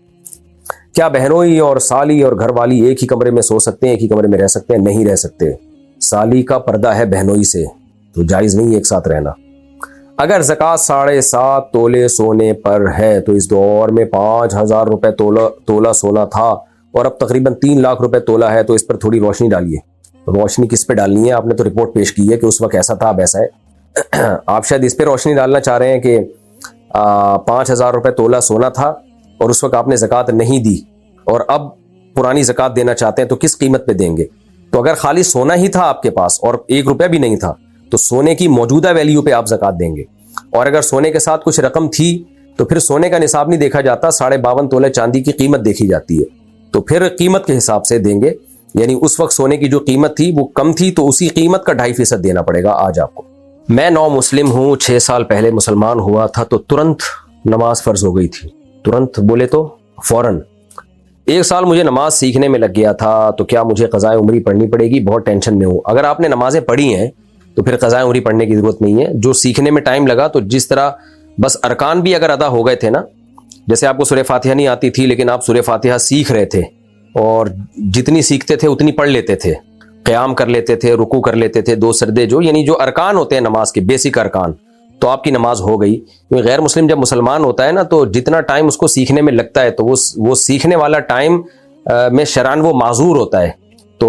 کیا بہنوئی اور سالی اور گھر والی ایک ہی کمرے میں سو سکتے ہیں، ایک ہی کمرے میں رہ سکتے ہیں؟ نہیں رہ سکتے. سالی کا پردہ ہے بہنوئی سے، تو جائز نہیں ایک ساتھ رہنا. اگر زکوٰۃ 7.5 تولے سونے پر ہے تو اس دور میں 5,000 روپے تولہ سونا تھا اور اب تقریباً 3 لاکھ روپے تولہ ہے، تو اس پر تھوڑی روشنی ڈالیے. روشنی کس پہ ڈالنی ہے؟ آپ نے تو رپورٹ پیش کی ہے کہ اس وقت ایسا تھا اب ایسا ہے. آپ شاید اس پہ روشنی ڈالنا چاہ رہے ہیں کہ 5,000 روپے تولہ سونا تھا اور اس وقت آپ نے زکوٰۃ نہیں دی اور اب پرانی زکوٰۃ دینا چاہتے ہیں تو کس قیمت پہ دیں گے؟ تو اگر خالی سونا ہی تھا آپ کے پاس اور 1 روپیہ بھی نہیں تھا تو سونے کی موجودہ ویلیو پہ آپ زکوٰۃ دیں گے. اور اگر سونے کے ساتھ کچھ رقم تھی تو پھر سونے کا نصاب نہیں دیکھا جاتا، 52.5 تولے چاندی کی قیمت دیکھی جاتی ہے، تو پھر قیمت کے حساب سے دیں گے. یعنی اس وقت سونے کی جو قیمت تھی وہ کم تھی تو اسی قیمت کا 2.5% دینا پڑے گا آج آپ کو. میں نو مسلم ہوں، 6 سال پہلے مسلمان ہوا تھا تو ترنت نماز فرض ہو گئی تھی. ترنت بولے تو فوراً. 1 سال مجھے نماز سیکھنے میں لگ گیا تھا، تو کیا مجھے قضاء عمری پڑھنی پڑے گی؟ بہت ٹینشن میں ہوں. اگر آپ نے نمازیں پڑھی ہیں تو پھر قضاء عمری پڑھنے کی ضرورت نہیں ہے. جو سیکھنے میں ٹائم لگا تو جس طرح بس ارکان بھی اگر ادا ہو گئے تھے نا، جیسے آپ کو سورہ فاتحہ نہیں آتی تھی لیکن آپ سورہ فاتحہ سیکھ رہے تھے اور جتنی سیکھتے تھے اتنی پڑھ لیتے تھے، قیام کر لیتے تھے، رکوع کر لیتے تھے، 2 سجدے، جو یعنی جو ارکان ہوتے ہیں نماز کے بیسک ارکان، تو آپ کی نماز ہو گئی. غیر مسلم جب مسلمان ہوتا ہے نا تو جتنا ٹائم اس کو سیکھنے میں لگتا ہے تو وہ سیکھنے والا ٹائم میں شرعاً وہ معذور ہوتا ہے. تو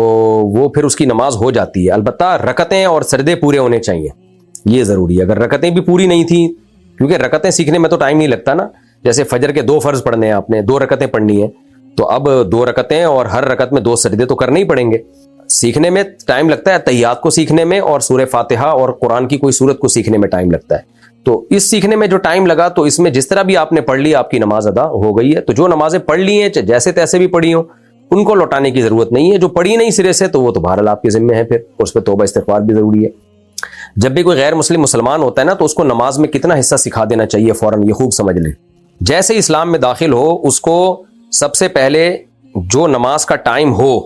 وہ پھر اس کی نماز ہو جاتی ہے. البتہ رکعتیں اور سجدے پورے ہونے چاہیے, یہ ضروری ہے. اگر رکعتیں بھی پوری نہیں تھیں, کیونکہ رکعتیں سیکھنے میں تو ٹائم نہیں لگتا نا, جیسے فجر کے 2 فرض پڑھنے ہیں آپ نے, 2 رکعتیں پڑھنی ہیں, تو اب 2 رکعتیں اور ہر رکعت میں 2 سجدے تو کرنے ہی پڑیں گے. سیکھنے میں ٹائم لگتا ہے, تحیات کو سیکھنے میں اور سورہ فاتحہ اور قرآن کی کوئی سورت کو سیکھنے میں ٹائم لگتا ہے. تو اس سیکھنے میں جو ٹائم لگا, تو اس میں جس طرح بھی آپ نے پڑھ لی آپ کی نماز ادا ہو گئی ہے. تو جو نمازیں پڑھ لی ہیں جیسے تیسے بھی پڑھی ہوں, ان کو لوٹانے کی ضرورت نہیں ہے. جو پڑھی نہیں سرے سے تو وہ تو بہرحال آپ کے ذمہ ہے, پھر اس پہ توبہ استغفار بھی ضروری ہے. جب بھی کوئی غیر مسلم مسلمان ہوتا ہے نا, تو اس کو نماز میں کتنا حصہ سکھا دینا چاہیے فوراً, یہ خوب سمجھ لیں. جیسے اسلام میں داخل ہو, اس کو سب سے پہلے جو نماز کا ٹائم ہو,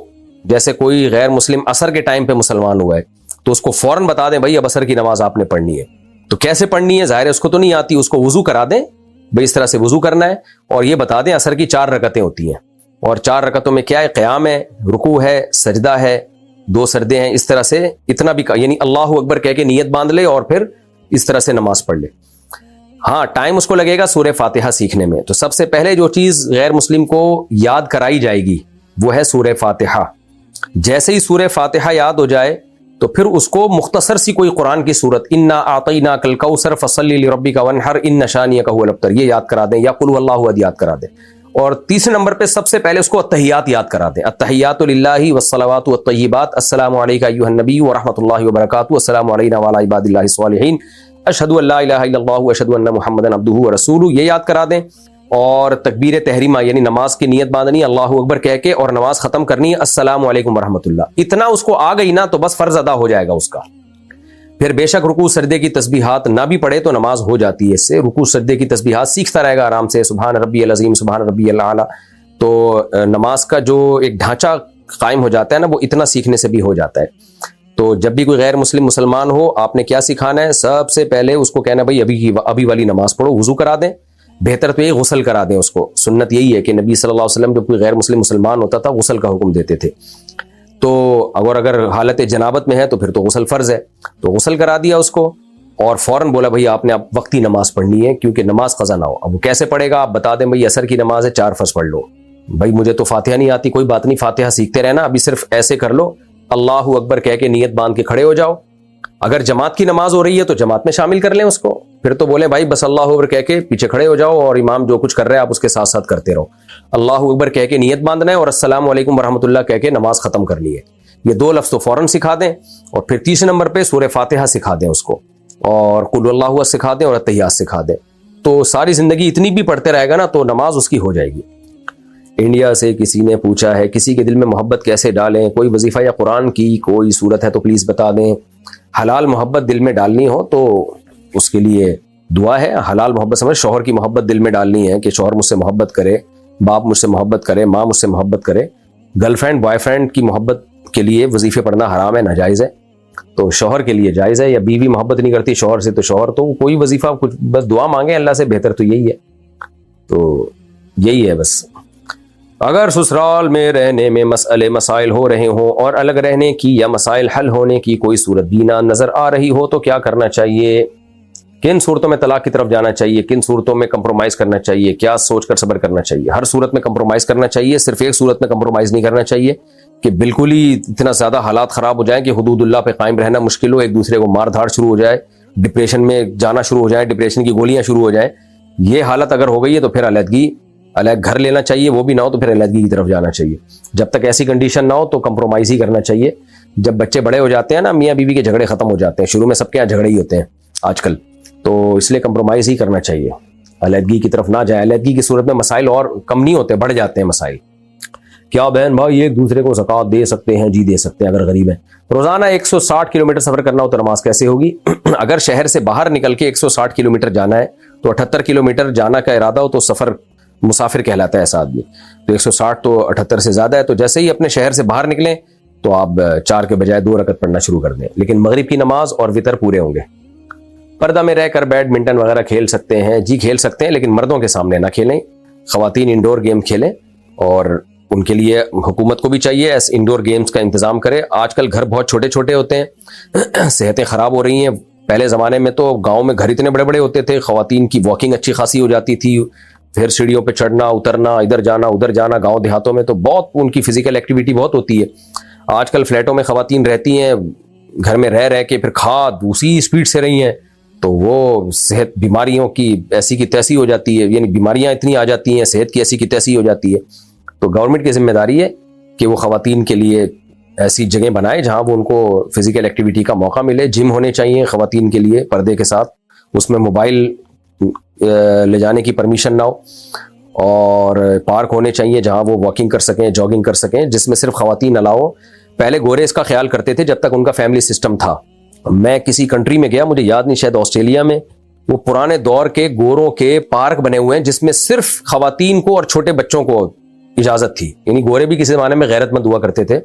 جیسے کوئی غیر مسلم عصر کے ٹائم پہ مسلمان ہوا ہے, تو اس کو فوراً بتا دیں بھائی اب عصر کی نماز آپ نے پڑھنی ہے. تو کیسے پڑھنی ہے, ظاہر ہے اس کو تو نہیں آتی, اس کو وضو کرا دیں بھائی اس طرح سے وضو کرنا ہے, اور یہ بتا دیں عصر کی 4 رکعتیں ہوتی ہیں, اور 4 رکعتوں میں کیا ہے, قیام ہے, رکوع ہے, سجدہ ہے, 2 سجدے ہیں. اس طرح سے اتنا بھی, یعنی اللہ اکبر کہہ کے نیت باندھ لے اور پھر اس طرح سے نماز پڑھ لے. ہاں ٹائم اس کو لگے گا سورہ فاتحہ سیکھنے میں. تو سب سے پہلے جو چیز غیر مسلم کو یاد کرائی جائے گی وہ ہے سورہ فاتحہ. جیسے ہی سورہ فاتحہ یاد ہو جائے تو پھر اس کو مختصر سی کوئی قرآن کی سورت, انا اعطیناک الکوثر فصلی لربک وانحر ان شانیک هو الابتر, یہ یاد کرا دیں, یا قل هو اللہ احد یاد کرا دیں. اور تیسرے نمبر پہ سب سے پہلے اس کو التحیات یاد کرا دیں. التحیات للہ والصلوات والطیبات, السلام علیک ایھا النبی ورحمۃ اللہ وبرکاتہ, السلام علینا وعلی عباد اللہ الصالحین, اشہد ان لا الہ الا اللہ واشہد ان محمدا عبدہ ورسولہ, یہ یاد کرا دیں. اور تکبیر تحریمہ یعنی نماز کی نیت باندھنی اللہ اکبر کہہ کے, اور نماز ختم کرنی السلام علیکم ورحمۃ اللہ. اتنا اس کو آ گئی نا تو بس فرض ادا ہو جائے گا اس کا. پھر بے شک رکوع سجدے کی تسبیحات نہ بھی پڑھے تو نماز ہو جاتی ہے اس سے. رکوع سجدے کی تسبیحات سیکھتا رہے گا آرام سے, سبحان ربی العظیم, سبحان ربی الاعلی. تو نماز کا جو ایک ڈھانچہ قائم ہو جاتا ہے نا, وہ اتنا سیکھنے سے بھی ہو جاتا ہے. تو جب بھی کوئی غیر مسلم مسلمان ہو, آپ نے کیا سکھانا ہے, سب سے پہلے اس کو کہنا ہے بھائی ابھی والی نماز پڑھو, وضو کرا دیں, بہتر تو یہ غسل کرا دیں اس کو. سنت یہی ہے کہ نبی صلی اللہ علیہ وسلم جب کوئی غیر مسلم مسلمان ہوتا تھا غسل کا حکم دیتے تھے. تو اگر حالت جنابت میں ہے تو پھر تو غسل فرض ہے, تو غسل کرا دیا اس کو, اور فوراً بولا بھائی آپ نے اب وقتی نماز پڑھنی ہے کیونکہ نماز قضا نہ ہو. اب وہ کیسے پڑھے گا, آپ بتا دیں بھائی عصر کی نماز ہے 4 فرض پڑھ لو. بھائی مجھے تو فاتحہ نہیں آتی, کوئی بات نہیں, فاتحہ سیکھتے رہنا, ابھی صرف ایسے کر لو, اللہ اکبر کہہ کے نیت باندھ کے کھڑے ہو جاؤ. اگر جماعت کی نماز ہو رہی ہے تو جماعت میں شامل کر لیں اس کو, پھر تو بولیں بھائی بس اللہ اکبر کہہ کے پیچھے کھڑے ہو جاؤ, اور امام جو کچھ کر رہے ہیں آپ اس کے ساتھ ساتھ کرتے رہو. اللہ اکبر کہہ کے نیت باندھنا ہے, اور السلام علیکم ورحمۃ اللہ کہہ کے نماز ختم کرنی ہے. یہ 2 لفظ تو فوراً سکھا دیں, اور پھر تیسرے نمبر پہ سورہ فاتحہ سکھا دیں اس کو, اور قل اللہ احد سکھا دیں, اور التحیات سکھا دیں. تو ساری زندگی اتنی بھی پڑھتے رہے گا نا تو نماز اس کی ہو جائے گی. انڈیا سے کسی نے پوچھا ہے کسی کے دل میں محبت کیسے ڈالیں, کوئی وظیفہ یا قرآن کی کوئی صورت ہے تو پلیز بتا دیں. حلال محبت دل میں ڈالنی ہو تو اس کے لیے دعا ہے. حلال محبت سمجھ, شوہر کی محبت دل میں ڈالنی ہے کہ شوہر مجھ سے محبت کرے, باپ مجھ سے محبت کرے, ماں مجھ سے محبت کرے. گرل فرینڈ بوائے فرینڈ کی محبت کے لیے وظیفے پڑھنا حرام ہے, ناجائز ہے. تو شوہر کے لیے جائز ہے, یا بیوی محبت نہیں کرتی شوہر سے تو شوہر, تو کوئی وظیفہ کچھ بس دعا مانگے اللہ سے, بہتر تو یہی ہے. تو یہی ہے بس. اگر سسرال میں رہنے میں مسئلے مسائل ہو رہے ہوں اور الگ رہنے کی یا مسائل حل ہونے کی کوئی صورت بینا نظر آ رہی ہو تو کیا کرنا چاہیے؟ کن صورتوں میں طلاق کی طرف جانا چاہیے, کن صورتوں میں کمپرومائز کرنا چاہیے, کیا سوچ کر صبر کرنا چاہیے؟ ہر صورت میں کمپرومائز کرنا چاہیے, صرف ایک صورت میں کمپرومائز نہیں کرنا چاہیے کہ بالکل ہی اتنا زیادہ حالات خراب ہو جائیں کہ حدود اللہ پہ قائم رہنا مشکل ہو, ایک دوسرے کو مار دھاڑ شروع ہو جائے, ڈپریشن میں جانا شروع ہو جائے, ڈپریشن کی گولیاں شروع ہو جائیں. یہ حالت اگر ہو گئی ہے تو پھر الگ گھر لینا چاہیے, وہ بھی نہ ہو تو پھر علیحدگی کی طرف جانا چاہیے. جب تک ایسی کنڈیشن نہ ہو تو کمپرومائز ہی کرنا چاہیے. جب بچے بڑے ہو جاتے ہیں نا, میاں بیوی کے جھگڑے ختم ہو جاتے ہیں, شروع میں سب کے یہاں جھگڑے ہی ہوتے ہیں آج کل, تو اس لیے کمپرومائز ہی کرنا چاہیے, علیحدگی کی طرف نہ جائے. علیحدگی کی صورت میں مسائل اور کم نہیں ہوتے, بڑھ جاتے ہیں مسائل. کیا بہن بھائی ایک دوسرے کو زکوٰۃ دے سکتے ہیں؟ جی دے سکتے ہیں اگر غریب ہیں. روزانہ 160 کلومیٹر سفر کرنا ہو تو نماز کیسے ہوگی؟ اگر شہر سے باہر نکل کے 160 کلومیٹر جانا ہے تو 78 کلومیٹر جانا کا ارادہ ہو تو سفر مسافر کہلاتا ہے ایسا آدمی. تو 160 تو 78 سے زیادہ ہے, تو جیسے ہی اپنے شہر سے باہر نکلیں تو آپ 4 کے بجائے 2 رکعت پڑھنا شروع کر دیں, لیکن مغرب کی نماز اور وتر پورے ہوں گے. پردہ میں رہ کر بیڈمنٹن وغیرہ کھیل سکتے ہیں؟ جی کھیل سکتے ہیں, لیکن مردوں کے سامنے نہ کھیلیں. خواتین انڈور گیم کھیلیں, اور ان کے لیے حکومت کو بھی چاہیے انڈور گیمز کا انتظام کرے. آج کل گھر بہت چھوٹے چھوٹے ہوتے ہیں, صحتیں خراب ہو رہی ہیں. پہلے زمانے میں تو گاؤں میں گھر اتنے بڑے بڑے ہوتے تھے, خواتین کی واکنگ اچھی خاصی ہو جاتی تھی, پھر سیڑھیوں پہ چڑھنا اترنا, ادھر جانا ادھر جانا. گاؤں دیہاتوں میں تو بہت ان کی فزیکل ایکٹیویٹی بہت ہوتی ہے. آج کل فلیٹوں میں خواتین رہتی ہیں، گھر میں رہ کے پھر کھاد اسی اسپیڈ سے رہی ہیں، تو وہ صحت بیماریوں کی ایسی کی تیسی ہو جاتی ہے، یعنی بیماریاں اتنی آ جاتی ہیں، صحت کی ایسی کی تیسی ہو جاتی ہے. تو گورنمنٹ کی ذمہ داری ہے کہ وہ خواتین کے لیے ایسی جگہیں بنائے جہاں وہ ان کو فزیکل ایکٹیویٹی کا موقع ملے. جم ہونے چاہیے خواتین کے لیے پردے کے ساتھ، اس میں موبائل لے جانے کی پرمیشن نہ ہو، اور پارک ہونے چاہیے جہاں وہ واکنگ کر سکیں، جاگنگ کر سکیں، جس میں صرف خواتین الاؤ. پہلے گورے اس کا خیال کرتے تھے جب تک ان کا فیملی سسٹم تھا. میں کسی کنٹری میں گیا، مجھے یاد نہیں، شاید آسٹریلیا میں، وہ پرانے دور کے گوروں کے پارک بنے ہوئے ہیں جس میں صرف خواتین کو اور چھوٹے بچوں کو اجازت تھی. یعنی گورے بھی کسی زمانے میں غیرت مند ہوا کرتے تھے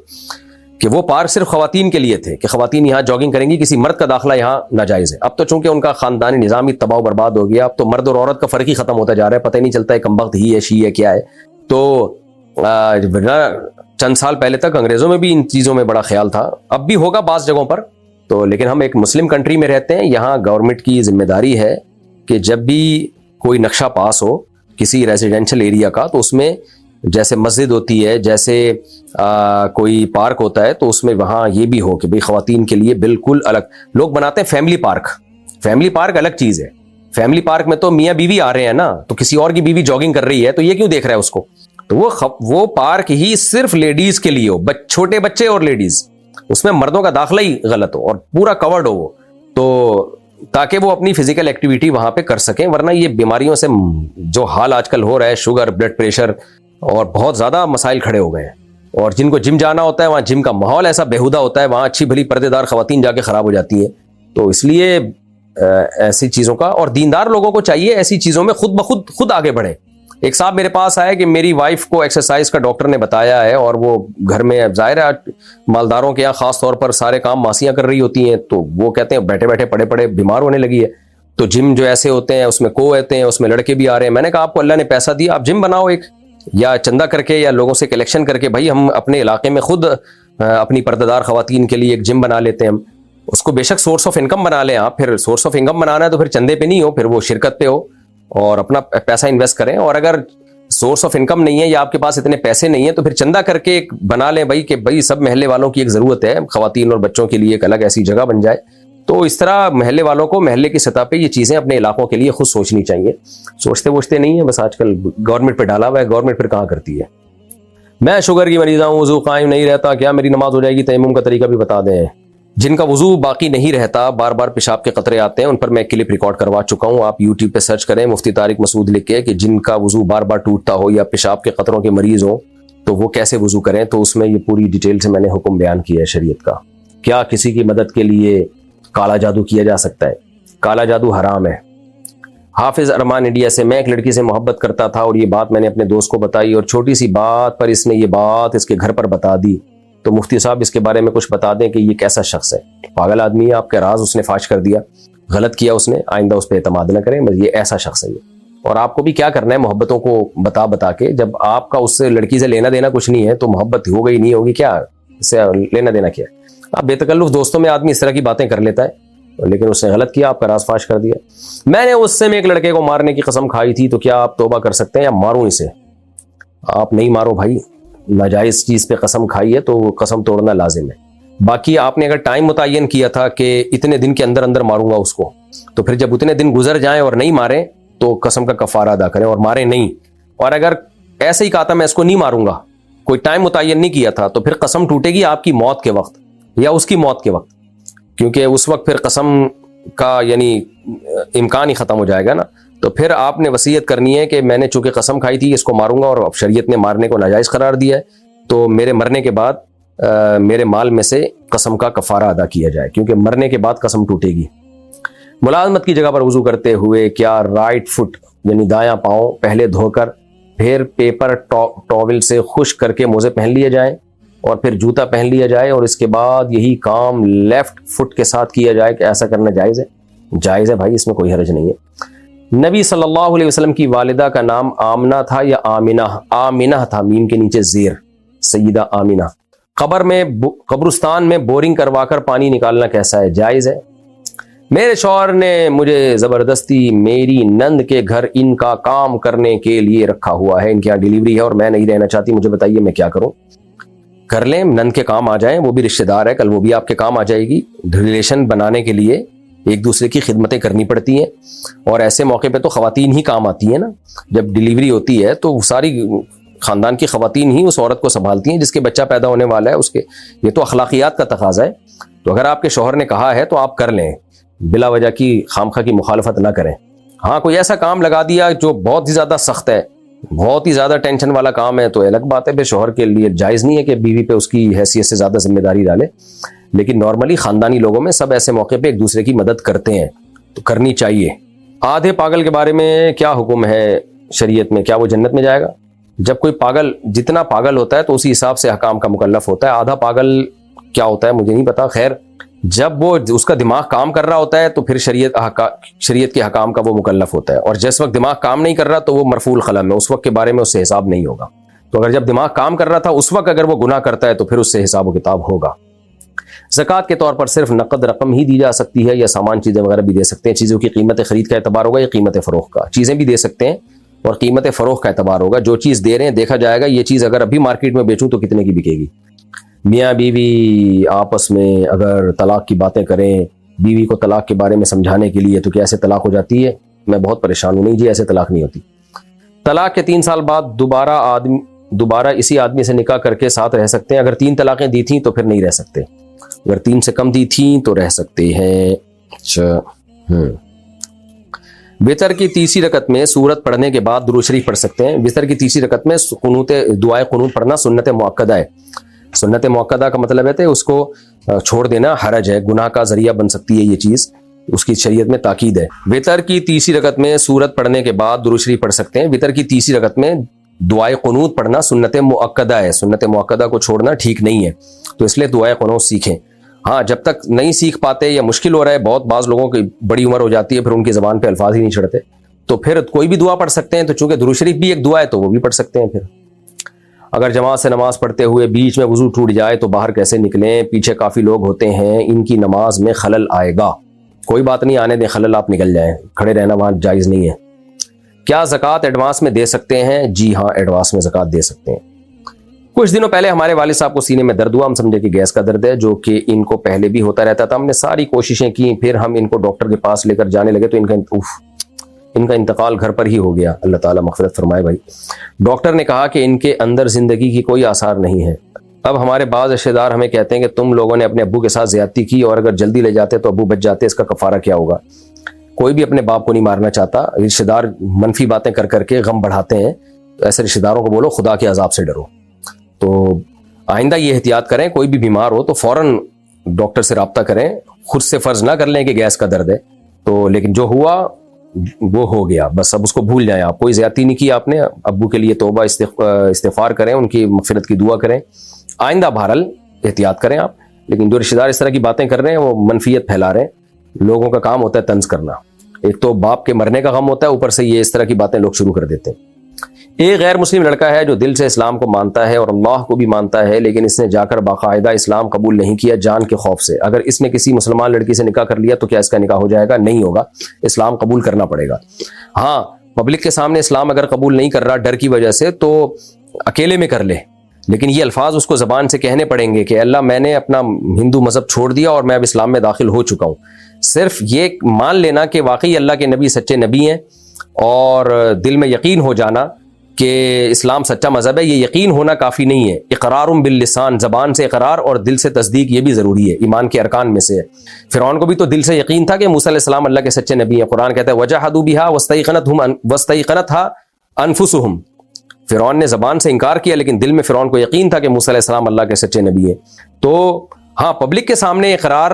کہ وہ پارک صرف خواتین کے لیے تھے کہ خواتین یہاں جاگنگ کریں گی، کسی مرد کا داخلہ یہاں ناجائز ہے. اب تو چونکہ ان کا خاندانی نظام ہی تباہ و برباد ہو گیا، اب تو مرد اور عورت کا فرق ہی ختم ہوتا جا رہا ہے، پتہ ہی نہیں چلتا ہے کمبخت ہی ہے، شی ہے، کیا ہے. تو چند سال پہلے تک انگریزوں میں بھی ان چیزوں میں بڑا خیال تھا، اب بھی ہوگا بعض جگہوں پر. تو لیکن ہم ایک مسلم کنٹری میں رہتے ہیں، یہاں گورنمنٹ کی ذمہ داری ہے کہ جب بھی کوئی نقشہ پاس ہو کسی ریزیڈینشل ایریا کا، تو اس میں جیسے مسجد ہوتی ہے، جیسے کوئی پارک ہوتا ہے، تو اس میں وہاں یہ بھی ہو کہ بھئی خواتین کے لیے بالکل الگ. لوگ بناتے ہیں فیملی پارک، فیملی پارک الگ چیز ہے. فیملی پارک میں تو میاں بیوی آ رہے ہیں نا، تو کسی اور کی بیوی جاگنگ کر رہی ہے تو یہ کیوں دیکھ رہا ہے اس کو؟ تو وہ پارک ہی صرف لیڈیز کے لیے ہو، چھوٹے بچے اور لیڈیز، اس میں مردوں کا داخلہ ہی غلط ہو اور پورا کورڈ ہو وہ، تو تاکہ وہ اپنی فزیکل ایکٹیویٹی وہاں پہ کر سکیں. ورنہ یہ بیماریوں سے جو حال آج کل ہو رہا ہے، شوگر، بلڈ پریشر اور بہت زیادہ مسائل کھڑے ہو گئے ہیں. اور جن کو جم جانا ہوتا ہے وہاں جم کا ماحول ایسا بےہودہ ہوتا ہے، وہاں اچھی بھلی پردے دار خواتین جا کے خراب ہو جاتی ہیں. تو اس لیے ایسی چیزوں کا، اور دیندار لوگوں کو چاہیے ایسی چیزوں میں خود آگے بڑھیں. ایک صاحب میرے پاس آئے کہ میری وائف کو ایکسرسائز کا ڈاکٹر نے بتایا ہے، اور وہ گھر میں ظاہر ہے مالداروں کے یہاں خاص طور پر سارے کام ماسیاں کر رہی ہوتی ہیں، تو وہ کہتے ہیں بیٹھے بیٹھے پڑے بیمار ہونے لگی ہے. تو جم جو ایسے ہوتے ہیں اس میں ہوتے ہیں، اس میں لڑکے بھی آ رہے ہیں. میں نے کہا آپ کو اللہ نے پیسہ دیا، آپ جم بناؤ ایک، یا چندہ کر کے یا لوگوں سے کلیکشن کر کے، بھائی ہم اپنے علاقے میں خود اپنی پردہ خواتین کے لیے ایک جم بنا لیتے ہیں. ہم اس کو بے شک سورس آف انکم بنا لیں آپ. پھر سورس آف انکم بنانا ہے تو پھر چندے پہ نہیں ہو، پھر وہ شرکت پہ ہو اور اپنا پیسہ انویسٹ کریں. اور اگر سورس آف انکم نہیں ہے یا آپ کے پاس اتنے پیسے نہیں ہیں تو پھر چندہ کر کے ایک بنا لیں بھائی، کہ بھائی سب محلے والوں کی ایک ضرورت ہے، خواتین اور بچوں کے لیے ایک الگ ایسی جگہ بن جائے. تو اس طرح محلے والوں کو محلے کی سطح پہ یہ چیزیں اپنے علاقوں کے لیے خود سوچنی چاہیے. سوچتے نہیں ہیں، بس آج کل گورنمنٹ پہ ڈالا ہوا ہے، گورنمنٹ پھر کہاں کرتی ہے. میں شوگر کی مریض ہوں، وضو قائم نہیں رہتا، کیا میری نماز ہو جائے گی؟ تیمم کا طریقہ بھی بتا دیں. جن کا وضو باقی نہیں رہتا، بار بار پیشاب کے قطرے آتے ہیں، ان پر میں ایک کلپ ریکارڈ کروا چکا ہوں، آپ یوٹیوب پہ سرچ کریں مفتی طارق مسعود لکھ کے، کہ جن کا وضو بار بار ٹوٹتا ہو یا پیشاب کے قطروں کے مریض ہوں تو وہ کیسے وضو کریں. تو اس میں یہ پوری ڈیٹیل سے میں نے حکم بیان کیا ہے شریعت کا. کیا کسی کی مدد کے لیے کالا جادو کیا جا سکتا ہے؟ کالا جادو حرام ہے. حافظ ارمان انڈیا سے، میں ایک لڑکی سے محبت کرتا تھا اور یہ بات میں نے اپنے دوست کو بتائی، اور چھوٹی سی بات پر اس نے یہ بات اس کے گھر پر بتا دی. تو مفتی صاحب اس کے بارے میں کچھ بتا دیں کہ یہ کیسا شخص ہے؟ پاگل آدمی ہے، آپ کے راز اس نے فاش کر دیا، غلط کیا اس نے، آئندہ اس پہ اعتماد نہ کریں. بس یہ ایسا شخص ہے یہ. اور آپ کو بھی کیا کرنا ہے محبتوں کو بتا کے، جب آپ کا اس سے لڑکی سے لینا دینا کچھ نہیں ہے تو محبت ہو گئی نہیں ہوگی، کیا اس سے لینا دینا کیا ہے؟ اب بے تکلف دوستوں میں آدمی اس طرح کی باتیں کر لیتا ہے، لیکن اس نے غلط کیا، آپ کا راز فاش کر دیا. میں نے اس سے ایک لڑکے کو مارنے کی قسم کھائی تھی، تو کیا آپ توبہ کر سکتے ہیں یا ماروں اسے؟ آپ نہیں مارو بھائی، ناجائز چیز پہ قسم کھائی ہے تو قسم توڑنا لازم ہے. باقی آپ نے اگر ٹائم متعین کیا تھا کہ اتنے دن کے اندر اندر ماروں گا اس کو، تو پھر جب اتنے دن گزر جائیں اور نہیں ماریں تو قسم کا کفارہ ادا کریں اور ماریں نہیں. اور اگر ایسے ہی کہا تھا میں اس کو نہیں ماروں گا، کوئی ٹائم متعین نہیں کیا تھا، تو پھر قسم ٹوٹے گی آپ کی موت کے وقت یا اس کی موت کے وقت، کیونکہ اس وقت پھر قسم کا یعنی امکان ہی ختم ہو جائے گا نا. تو پھر آپ نے وصیت کرنی ہے کہ میں نے چونکہ قسم کھائی تھی اس کو ماروں گا، اور اب شریعت نے مارنے کو ناجائز قرار دیا ہے، تو میرے مرنے کے بعد میرے مال میں سے قسم کا کفارہ ادا کیا جائے، کیونکہ مرنے کے بعد قسم ٹوٹے گی. ملازمت کی جگہ پر وضو کرتے ہوئے کیا رائٹ فٹ یعنی دایاں پاؤں پہلے دھو کر پھر پیپر ٹاول سے خشک کر کے موزے پہن لیے جائیں اور پھر جوتا پہن لیا جائے، اور اس کے بعد یہی کام لیفٹ فٹ کے ساتھ کیا جائے؟ کہ ایسا کرنا جائز ہے؟ جائز ہے بھائی، اس میں کوئی حرج نہیں ہے. نبی صلی اللہ علیہ وسلم کی والدہ کا نام آمنہ تھا یا آمنہ؟ آمنہ تھا، میم کے نیچے زیر، سیدہ آمنہ. قبرستان میں بورنگ کروا کر پانی نکالنا کیسا ہے؟ جائز ہے. میرے شوہر نے مجھے زبردستی میری نند کے گھر ان کا کام کرنے کے لیے رکھا ہوا ہے، ان کے یہاں ڈیلیوری ہے اور میں نہیں رہنا چاہتی، مجھے بتائیے میں کیا کروں؟ کر لیں, نند کے کام آ جائیں, وہ بھی رشتہ دار ہے, کل وہ بھی آپ کے کام آ جائے گی. ریلیشن بنانے کے لیے ایک دوسرے کی خدمتیں کرنی پڑتی ہیں, اور ایسے موقع پہ تو خواتین ہی کام آتی ہیں نا. جب ڈیلیوری ہوتی ہے تو ساری خاندان کی خواتین ہی اس عورت کو سنبھالتی ہیں جس کے بچہ پیدا ہونے والا ہے اس کے. یہ تو اخلاقیات کا تقاضا ہے. تو اگر آپ کے شوہر نے کہا ہے تو آپ کر لیں, بلا وجہ کی خامخواہ کی مخالفت نہ کریں. ہاں کوئی ایسا کام لگا دیا جو بہت ہی زیادہ سخت ہے, بہت ہی زیادہ ٹینشن والا کام ہے, تو الگ بات ہے, پھر شوہر کے لیے جائز نہیں ہے کہ بیوی پہ اس کی حیثیت سے زیادہ ذمہ داری ڈالے. لیکن نارملی خاندانی لوگوں میں سب ایسے موقع پہ ایک دوسرے کی مدد کرتے ہیں, تو کرنی چاہیے. آدھے پاگل کے بارے میں کیا حکم ہے شریعت میں, کیا وہ جنت میں جائے گا؟ جب کوئی پاگل جتنا پاگل ہوتا ہے تو اسی حساب سے حکام کا مکلف ہوتا ہے. آدھا پاگل کیا ہوتا ہے مجھے نہیں پتا. خیر, جب وہ اس کا دماغ کام کر رہا ہوتا ہے تو پھر شریعت کے حکام کا وہ مکلف ہوتا ہے, اور جس وقت دماغ کام نہیں کر رہا تو وہ مرفوع القلم ہے, اس وقت کے بارے میں اس سے حساب نہیں ہوگا. تو اگر جب دماغ کام کر رہا تھا اس وقت اگر وہ گناہ کرتا ہے تو پھر اس سے حساب و کتاب ہوگا. زکوٰۃ کے طور پر صرف نقد رقم ہی دی جا سکتی ہے, یا سامان چیزیں وغیرہ بھی دے سکتے ہیں؟ چیزوں کی قیمت خرید کا اعتبار ہوگا یا قیمت فروخت کا؟ چیزیں بھی دے سکتے ہیں اور قیمت فروخت کا اعتبار ہوگا. جو چیز دے رہے ہیں دیکھا جائے گا یہ چیز اگر ابھی مارکیٹ میں بیچوں تو کتنے کی بکے گی. میاں بیوی آپس میں اگر طلاق کی باتیں کریں, بیوی کو طلاق کے بارے میں سمجھانے کے لیے, تو کیا ایسے طلاق ہو جاتی ہے؟ میں بہت پریشان ہوں. نہیں جی, ایسے طلاق نہیں ہوتی. طلاق کے 3 سال بعد دوبارہ اسی آدمی سے نکاح کر کے ساتھ رہ سکتے ہیں؟ اگر 3 طلاقیں دی تھیں تو پھر نہیں رہ سکتے, اگر 3 سے کم دی تھیں تو رہ سکتے ہیں. اچھا, وتر کی تیسری رکعت میں سورت پڑھنے کے بعد درود شریف پڑھ سکتے ہیں؟ وتر کی تیسری رکعت میں دعائے قنوت پڑھنا سنت مؤکدہ ہے. سنت مؤکدہ کا مطلب ہے کہ اس کو چھوڑ دینا حرج ہے, گناہ کا ذریعہ بن سکتی ہے یہ چیز, اس کی شریعت میں تاکید ہے. وتر کی تیسری رکعت میں سورت پڑھنے کے بعد درود شریف پڑھ سکتے ہیں. وتر کی تیسری رکعت میں دعائے قنوت پڑھنا سنت مؤکدہ ہے, سنت مؤکدہ کو چھوڑنا ٹھیک نہیں ہے, تو اس لیے دعائے قنوت سیکھیں. ہاں جب تک نہیں سیکھ پاتے یا مشکل ہو رہا ہے, بہت بعض لوگوں کی بڑی عمر ہو جاتی ہے پھر ان کی زبان پہ الفاظ ہی نہیں چڑھتے, تو پھر کوئی بھی دعا پڑھ سکتے ہیں. تو چونکہ درود شریف بھی ایک دعا ہے تو وہ بھی پڑھ سکتے ہیں. پھر اگر جماعت سے نماز پڑھتے ہوئے بیچ میں وضو ٹوٹ جائے تو باہر کیسے نکلیں؟ پیچھے کافی لوگ ہوتے ہیں, ان کی نماز میں خلل آئے گا. کوئی بات نہیں, آنے دیں خلل, آپ نکل جائیں, کھڑے رہنا وہاں جائز نہیں ہے. کیا زکوٰۃ ایڈوانس میں دے سکتے ہیں؟ جی ہاں, ایڈوانس میں زکوٰۃ دے سکتے ہیں. کچھ دنوں پہلے ہمارے والد صاحب کو سینے میں درد ہوا, ہم سمجھے کہ گیس کا درد ہے, جو کہ ان کو پہلے بھی ہوتا رہتا تھا. ہم نے ساری کوششیں کی, پھر ہم ان کو ڈاکٹر کے پاس لے کر جانے لگے تو ان کا انتقال گھر پر ہی ہو گیا. اللہ تعالیٰ مغفرت فرمائے بھائی. ڈاکٹر نے کہا کہ ان کے اندر زندگی کی کوئی آثار نہیں ہے. اب ہمارے بعض رشتہ دار ہمیں کہتے ہیں کہ تم لوگوں نے اپنے ابو کے ساتھ زیادتی کی اور اگر جلدی لے جاتے تو ابو بچ جاتے, اس کا کفارہ کیا ہوگا؟ کوئی بھی اپنے باپ کو نہیں مارنا چاہتا. رشتہ دار منفی باتیں کر کر کے غم بڑھاتے ہیں, تو ایسے رشتہ داروں کو بولو خدا کے عذاب سے ڈرو. تو آئندہ یہ احتیاط کریں, کوئی بھی بیمار ہو تو فوراً ڈاکٹر سے رابطہ کریں. خود سے فرض نہ کر لیں کہ گیس کا درد ہے تو, لیکن جو ہوا وہ ہو گیا بس, اب اس کو بھول جائیں. آپ کوئی زیادتی نہیں کی آپ نے, ابو کے لیے توبہ استغفار کریں, ان کی مغفرت کی دعا کریں. آئندہ بہرحال احتیاط کریں آپ. لیکن جو رشتہ دار اس طرح کی باتیں کر رہے ہیں وہ منفیت پھیلا رہے ہیں. لوگوں کا کام ہوتا ہے طنز کرنا. ایک تو باپ کے مرنے کا غم ہوتا ہے, اوپر سے یہ اس طرح کی باتیں لوگ شروع کر دیتے ہیں. ایک غیر مسلم لڑکا ہے جو دل سے اسلام کو مانتا ہے اور اللہ کو بھی مانتا ہے, لیکن اس نے جا کر باقاعدہ اسلام قبول نہیں کیا جان کے خوف سے. اگر اس نے کسی مسلمان لڑکی سے نکاح کر لیا تو کیا اس کا نکاح ہو جائے گا؟ نہیں ہوگا, اسلام قبول کرنا پڑے گا. ہاں پبلک کے سامنے اسلام اگر قبول نہیں کر رہا ڈر کی وجہ سے تو اکیلے میں کر لے, لیکن یہ الفاظ اس کو زبان سے کہنے پڑیں گے کہ اللہ میں نے اپنا ہندو مذہب چھوڑ دیا اور میں اب اسلام میں داخل ہو چکا ہوں. صرف یہ مان لینا کہ واقعی اللہ کے نبی سچے نبی ہیں اور دل میں یقین ہو جانا کہ اسلام سچا مذہب ہے, یہ یقین ہونا کافی نہیں ہے. اقرار باللسان, زبان سے اقرار اور دل سے تصدیق, یہ بھی ضروری ہے, ایمان کے ارکان میں سے ہے. فرعون کو بھی تو دل سے یقین تھا کہ موسیٰ علیہ السلام اللہ کے سچے نبی ہیں. قرآن کہتا ہے وجحدوا بها واستيقنتها انفسهم. فرعون نے زبان سے انکار کیا لیکن دل میں فرعون کو یقین تھا کہ موسیٰ علیہ السلام اللہ کے سچے نبی ہیں. تو ہاں پبلک کے سامنے اقرار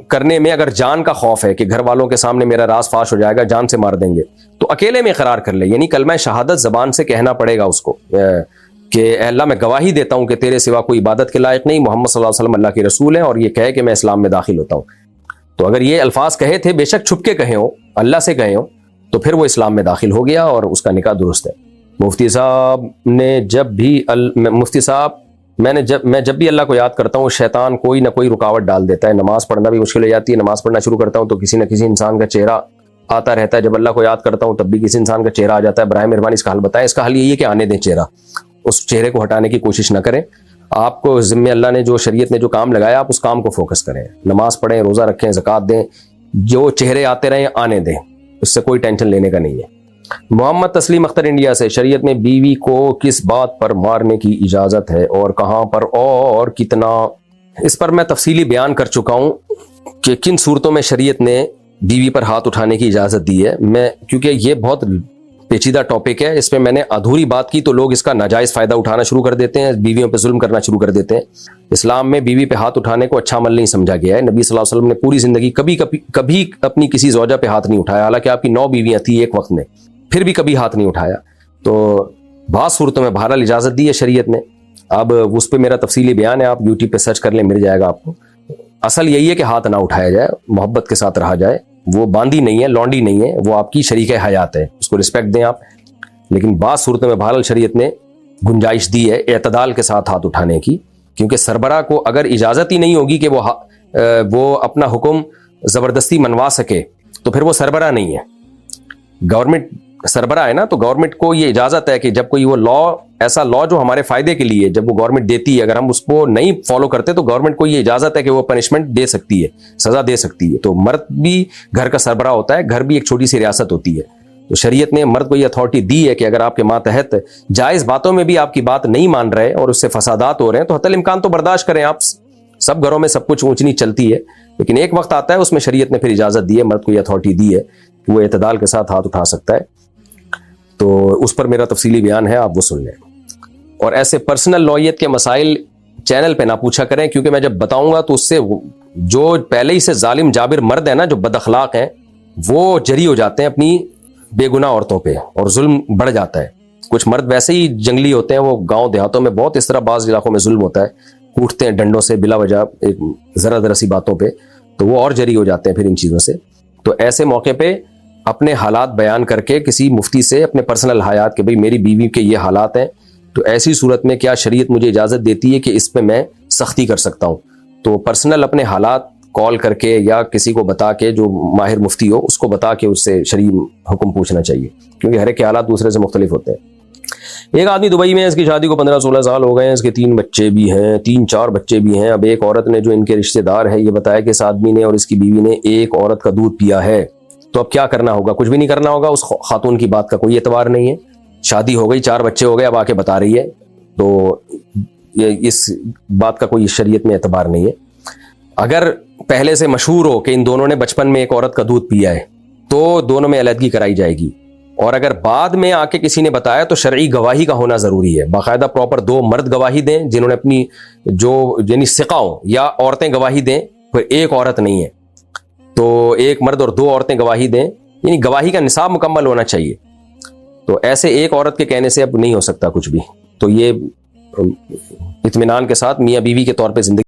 کرنے میں اگر جان کا خوف ہے کہ گھر والوں کے سامنے میرا راز فاش ہو جائے گا, جان سے مار دیں گے, تو اکیلے میں اقرار کر لے. یعنی کلمہ شہادت زبان سے کہنا پڑے گا اس کو کہ اے اللہ میں گواہی دیتا ہوں کہ تیرے سوا کوئی عبادت کے لائق نہیں, محمد صلی اللہ علیہ وسلم اللہ کے رسول ہیں, اور یہ کہے کہ میں اسلام میں داخل ہوتا ہوں. تو اگر یہ الفاظ کہے تھے, بے شک چھپ کے کہے ہوں, اللہ سے کہے ہوں, تو پھر وہ اسلام میں داخل ہو گیا اور اس کا نکاح درست ہے. مفتی صاحب میں جب بھی اللہ کو یاد کرتا ہوں شیطان کوئی نہ کوئی رکاوٹ ڈال دیتا ہے. نماز پڑھنا بھی مشکل ہو جاتی ہے, نماز پڑھنا شروع کرتا ہوں تو کسی نہ کسی انسان کا چہرہ آتا رہتا ہے. جب اللہ کو یاد کرتا ہوں تب بھی کسی انسان کا چہرہ آ جاتا ہے. برائے مہربانی اس کا حل بتائیں. اس کا حل یہی ہے کہ آنے دیں چہرہ, اس چہرے کو ہٹانے کی کوشش نہ کریں. آپ کو ذمہ اللہ نے جو شریعت نے جو کام لگایا آپ اس کام کو فوکس کریں, نماز پڑھیں, روزہ رکھیں, زکوٰۃ دیں, جو چہرے آتے رہیں آنے دیں, اس سے کوئی ٹینشن لینے کا نہیں ہے. محمد تسلیم اختر انڈیا سے, شریعت میں بیوی کو کس بات پر مارنے کی اجازت ہے اور کہاں پر اور کتنا؟ اس پر میں تفصیلی بیان کر چکا ہوں کہ کن صورتوں میں شریعت نے بیوی پر ہاتھ اٹھانے کی اجازت دی ہے. میں کیونکہ یہ بہت پیچیدہ ٹاپک ہے, اس پہ میں نے ادھوری بات کی تو لوگ اس کا ناجائز فائدہ اٹھانا شروع کر دیتے ہیں, بیویوں پہ ظلم کرنا شروع کر دیتے ہیں. اسلام میں بیوی پہ ہاتھ اٹھانے کو اچھا عمل نہیں سمجھا گیا ہے. نبی صلی اللہ علیہ وسلم نے پوری زندگی کبھی اپنی کسی زوجہ پہ ہاتھ نہیں اٹھایا, حالانکہ آپ کی 9 بیویاں تھیں ایک وقت میں, پھر بھی کبھی ہاتھ نہیں اٹھایا. تو بعض صورتوں میں بہرحال اجازت دی ہے شریعت نے. اب اس پہ میرا تفصیلی بیان ہے, آپ یوٹیوب پہ سرچ کر لیں, مل جائے گا آپ کو. اصل یہی ہے کہ ہاتھ نہ اٹھایا جائے, محبت کے ساتھ رہا جائے. وہ باندی نہیں ہے, لونڈی نہیں ہے, وہ آپ کی شریک حیات ہے, اس کو رسپیکٹ دیں آپ. لیکن بعض صورتوں میں بہرحال شریعت نے گنجائش دی ہے اعتدال کے ساتھ ہاتھ اٹھانے کی, کیونکہ سربراہ کو اگر اجازت ہی نہیں ہوگی کہ وہ اپنا حکم زبردستی منوا سکے تو پھر وہ سربراہ نہیں ہے. گورنمنٹ سربراہ ہے نا, تو گورنمنٹ کو یہ اجازت ہے کہ جب کوئی وہ ایسا لا جو ہمارے فائدے کے لیے جب وہ گورنمنٹ دیتی ہے, اگر ہم اس کو نہیں فالو کرتے تو گورنمنٹ کو یہ اجازت ہے کہ وہ پنشمنٹ دے سکتی ہے, سزا دے سکتی ہے. تو مرد بھی گھر کا سربراہ ہوتا ہے, گھر بھی ایک چھوٹی سی ریاست ہوتی ہے. تو شریعت نے مرد کو یہ اتھارٹی دی ہے کہ اگر آپ کے ماتحت جائز باتوں میں بھی آپ کی بات نہیں مان رہے اور اس سے فسادات ہو رہے ہیں تو حتی الامکان تو برداشت کریں آپ. سب گھروں میں سب کچھ اونچ نیچ چلتی ہے, لیکن ایک وقت آتا ہے اس میں شریعت نے پھر اجازت دی ہے, مرد کو یہ اتھارٹی دی ہے کہ وہ اعتدال کے ساتھ ہاتھ اٹھا سکتا ہے. تو اس پر میرا تفصیلی بیان ہے, آپ وہ سن لیں. اور ایسے پرسنل نوعیت کے مسائل چینل پہ نہ پوچھا کریں, کیونکہ میں جب بتاؤں گا تو اس سے جو پہلے ہی سے ظالم جابر مرد ہیں نا, جو بد اخلاق ہیں, وہ جری ہو جاتے ہیں اپنی بے گناہ عورتوں پہ اور ظلم بڑھ جاتا ہے. کچھ مرد ویسے ہی جنگلی ہوتے ہیں, وہ گاؤں دیہاتوں میں بہت اس طرح بعض علاقوں میں ظلم ہوتا ہے, کوٹتے ہیں ڈنڈوں سے بلا وجہ ایک ذرا سی باتوں پہ, تو وہ اور جری ہو جاتے ہیں پھر ان چیزوں سے. تو ایسے موقع پہ اپنے حالات بیان کر کے کسی مفتی سے اپنے پرسنل حیات کہ بھئی میری بیوی کے یہ حالات ہیں, تو ایسی صورت میں کیا شریعت مجھے اجازت دیتی ہے کہ اس پہ میں سختی کر سکتا ہوں, تو پرسنل اپنے حالات کال کر کے یا کسی کو بتا کے, جو ماہر مفتی ہو اس کو بتا کے اس سے شرعی حکم پوچھنا چاہیے, کیونکہ ہر ایک کے حالات دوسرے سے مختلف ہوتے ہیں. ایک آدمی دبئی میں ہے, اس کی شادی کو 15-16 سال ہو گئے ہیں, اس کے 3 بچے بھی ہیں, 3-4 بچے بھی ہیں. اب ایک عورت نے جو ان کے رشتہ دار ہے یہ بتایا کہ اس آدمی نے اور اس کی بیوی نے ایک عورت کا دودھ پیا ہے. تو اب کیا کرنا ہوگا؟ کچھ بھی نہیں کرنا ہوگا, اس خاتون کی بات کا کوئی اعتبار نہیں ہے. شادی ہو گئی, 4 بچے ہو گئے, اب آ کے بتا رہی ہے, تو اس بات کا کوئی شریعت میں اعتبار نہیں ہے. اگر پہلے سے مشہور ہو کہ ان دونوں نے بچپن میں ایک عورت کا دودھ پیا ہے تو دونوں میں علیحدگی کرائی جائے گی. اور اگر بعد میں آ کے کسی نے بتایا تو شرعی گواہی کا ہونا ضروری ہے, باقاعدہ پراپر 2 مرد گواہی دیں جنہوں نے اپنی جو یعنی ثقہ ہوں, یا عورتیں گواہی دیں, پھر ایک عورت نہیں ہے تو ایک مرد اور 2 عورتیں گواہی دیں, یعنی گواہی کا نصاب مکمل ہونا چاہیے. تو ایسے ایک عورت کے کہنے سے اب نہیں ہو سکتا کچھ بھی. تو یہ اطمینان کے ساتھ میاں بیوی کے طور پہ زندگی